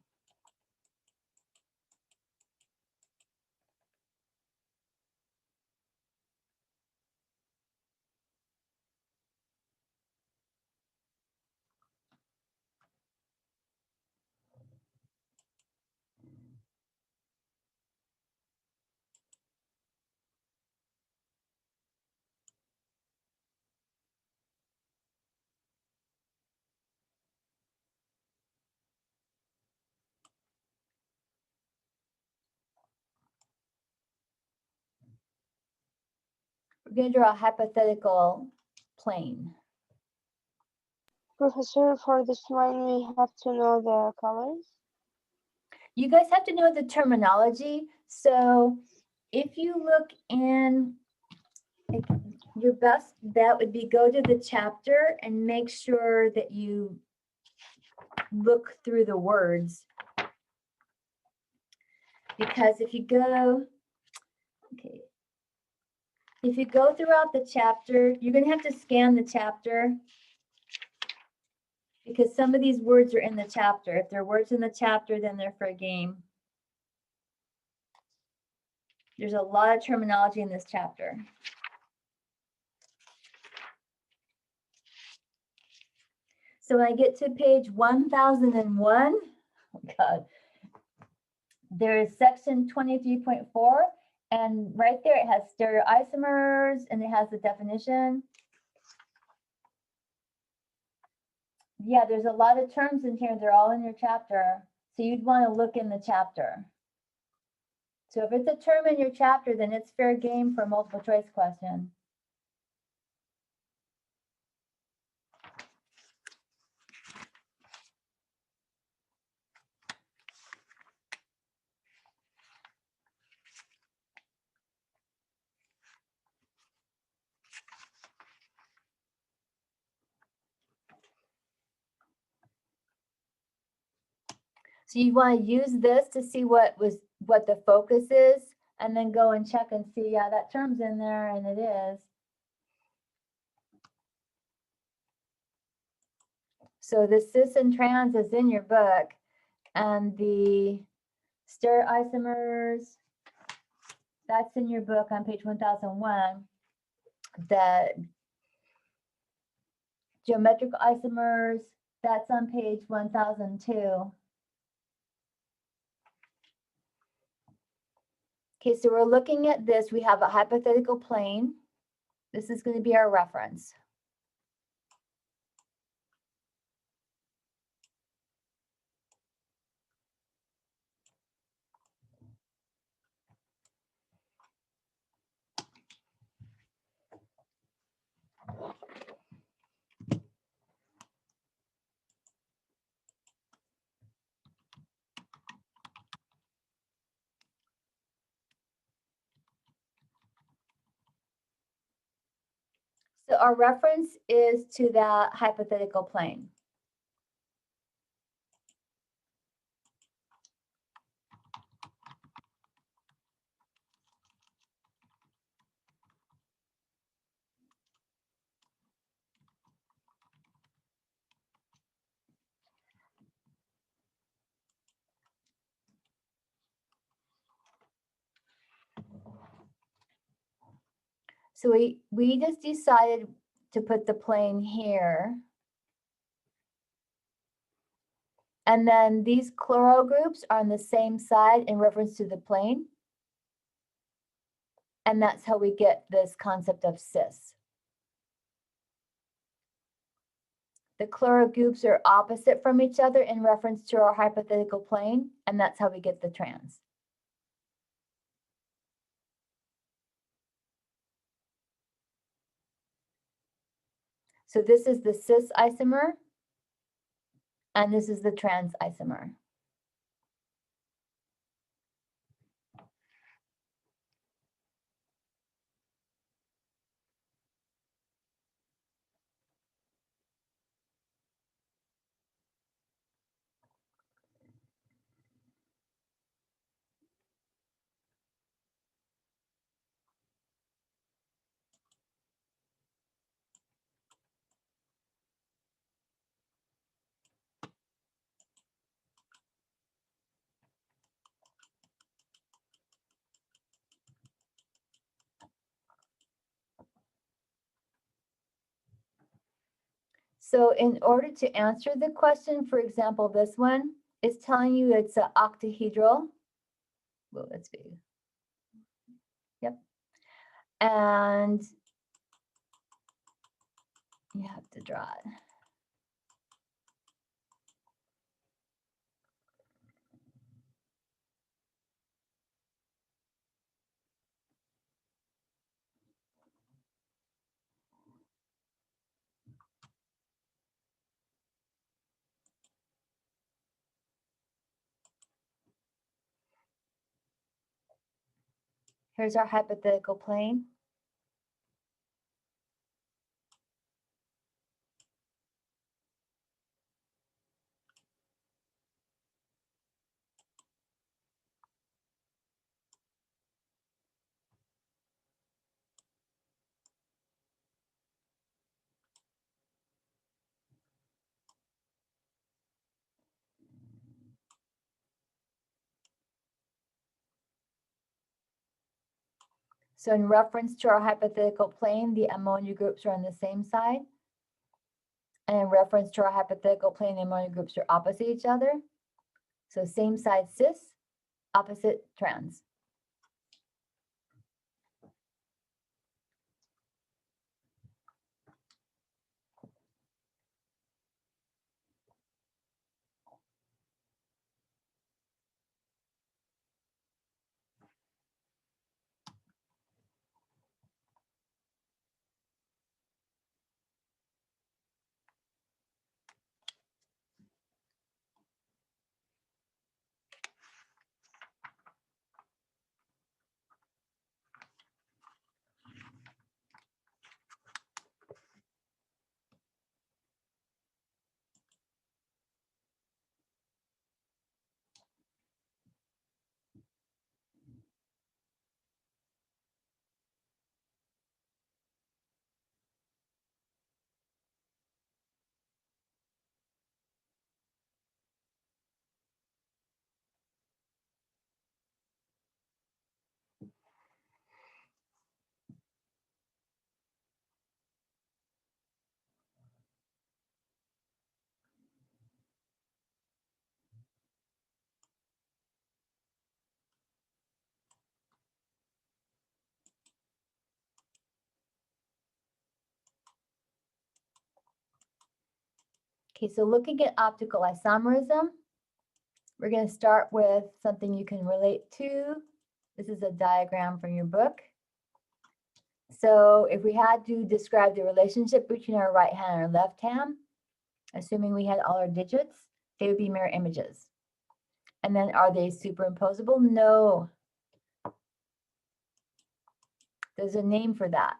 going to draw a hypothetical plane. Professor, for this one, we have to know the colors. You guys have to know the terminology. So if you look in, your best bet would be go to the chapter and make sure that you look through the words. Because if you go, okay, if you go throughout the chapter, you're going to have to scan the chapter because some of these words are in the chapter. If there are words in the chapter, then they're for a game. There's a lot of terminology in this chapter. So when I get to page 1001, oh God, there is section 23.4, and right there it has stereoisomers and it has the definition. Yeah, there's a lot of terms in here. They're all in your chapter. So you'd want to look in the chapter. So if it's a term in your chapter, then it's fair game for a multiple choice question. So you want to use this to see what the focus is, and then go and check and see, yeah, that term's in there, and it is. So the cis and trans is in your book, and the stereoisomers, that's in your book on page 1001. The geometric isomers, that's on page 1002. Okay, so we're looking at this. We have a hypothetical plane. This is going to be our reference. So our reference is to that hypothetical plane. So we just decided to put the plane here. And then these chloro groups are on the same side in reference to the plane. And that's how we get this concept of cis. The chloro groups are opposite from each other in reference to our hypothetical plane, and that's how we get the trans. So this is the cis isomer, and this is the trans isomer. So in order to answer the question, for example, this one is telling you it's an octahedral. Well, let's see. Yep. And you have to draw it. Here's our hypothetical plane. So in reference to our hypothetical plane, the ammonia groups are on the same side. And in reference to our hypothetical plane, the ammonia groups are opposite each other. So same side cis, opposite trans. Okay, so looking at optical isomerism, we're going to start with something you can relate to. This is a diagram from your book. So if we had to describe the relationship between our right hand and our left hand, assuming we had all our digits, they would be mirror images. And then are they superimposable? No. There's a name for that.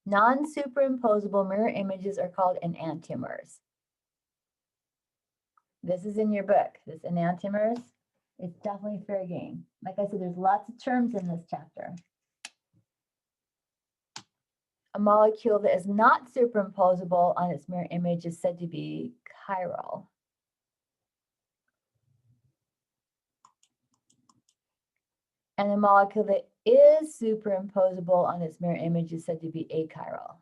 Non-superimposable mirror images are called enantiomers. This is in your book, this enantiomers. It's definitely fair game. Like I said, there's lots of terms in this chapter. A molecule that is not superimposable on its mirror image is said to be chiral. And a molecule that is superimposable on its mirror image is said to be achiral.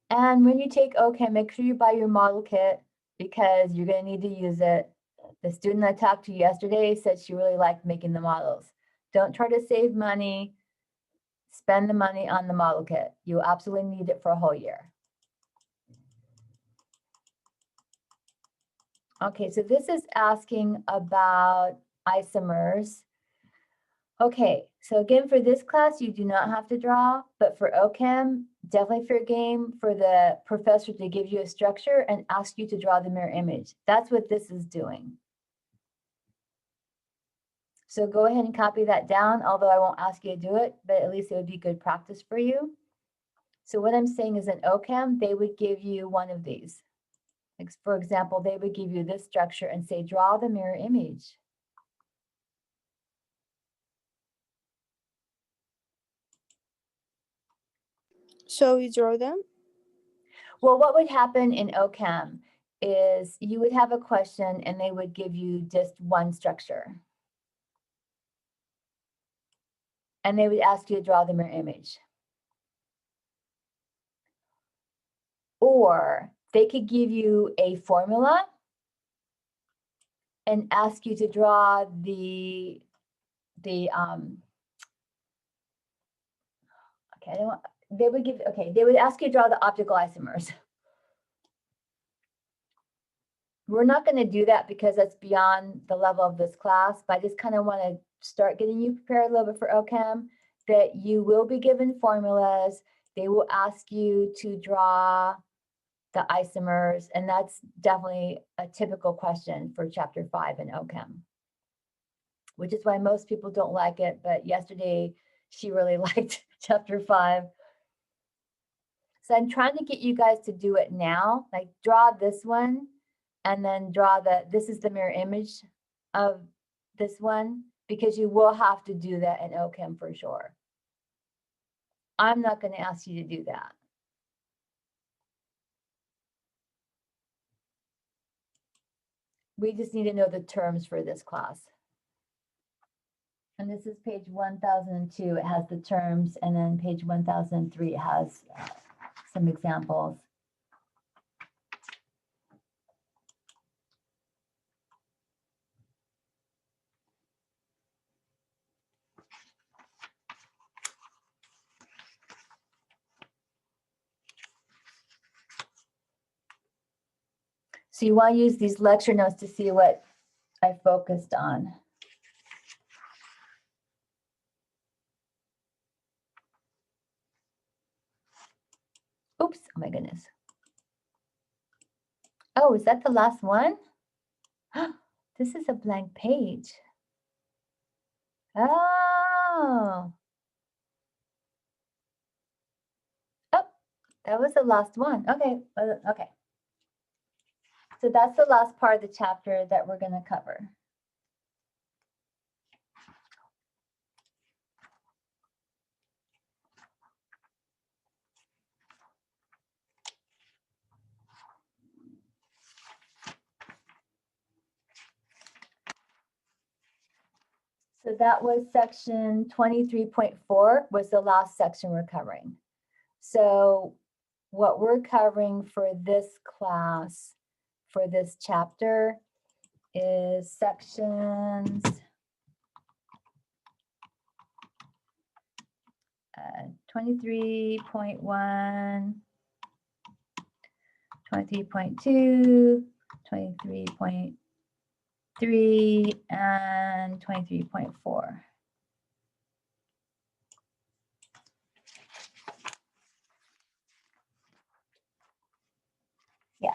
And when you take OChem, make sure you buy your model kit because you're going to need to use it. The student I talked to yesterday said she really liked making the models. Don't try to save money. Spend the money on the model kit. You absolutely need it for a whole year. Okay, so this is asking about isomers. Okay, so again, for this class, you do not have to draw, but for OChem, definitely fair game for the professor to give you a structure and ask you to draw the mirror image. That's what this is doing. So go ahead and copy that down, although I won't ask you to do it, but at least it would be good practice for you. So what I'm saying is in OChem, they would give you one of these. Like for example, they would give you this structure and say, draw the mirror image. So we draw them? Well, what would happen in OChem is you would have a question and they would give you just one structure. And they would ask you to draw the mirror image. Or they could give you a formula and ask you to draw okay, they would ask you to draw the optical isomers. We're not going to do that because that's beyond the level of this class, but I just kind of want to start getting you prepared a little bit for OChem, that you will be given formulas. They will ask you to draw the isomers, and that's definitely a typical question for chapter 5 in OChem, which is why most people don't like it. But yesterday she really liked chapter 5. So I'm trying to get you guys to do it now, like draw this one and then draw this is the mirror image of this one, because you will have to do that in OChem for sure. I'm not going to ask you to do that. We just need to know the terms for this class. And this is page 1002. It has the terms, and then page 1003 it has some examples. So you want to use these lecture notes to see what I focused on. Oops, oh my goodness. Oh, is that the last one? This is a blank page. Oh. Oh, that was the last one. Okay, okay. So that's the last part of the chapter that we're going to cover. So that was section 23.4 was the last section we're covering. So what we're covering for this class, for this chapter, is sections 23.1, 23.2, 23.3, and 23.4. Yeah.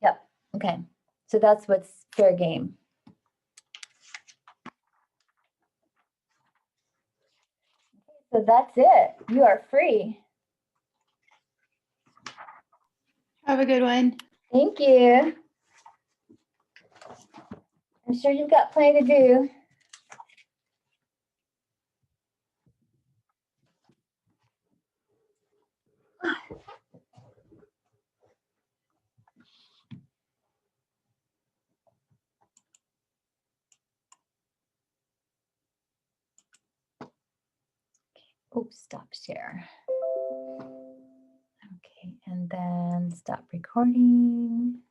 Yep. Okay. So that's what's fair game. So that's it. You are free. Have a good one. Thank you. I'm sure you've got plenty to do. Oops, stop share. Okay, and then stop recording.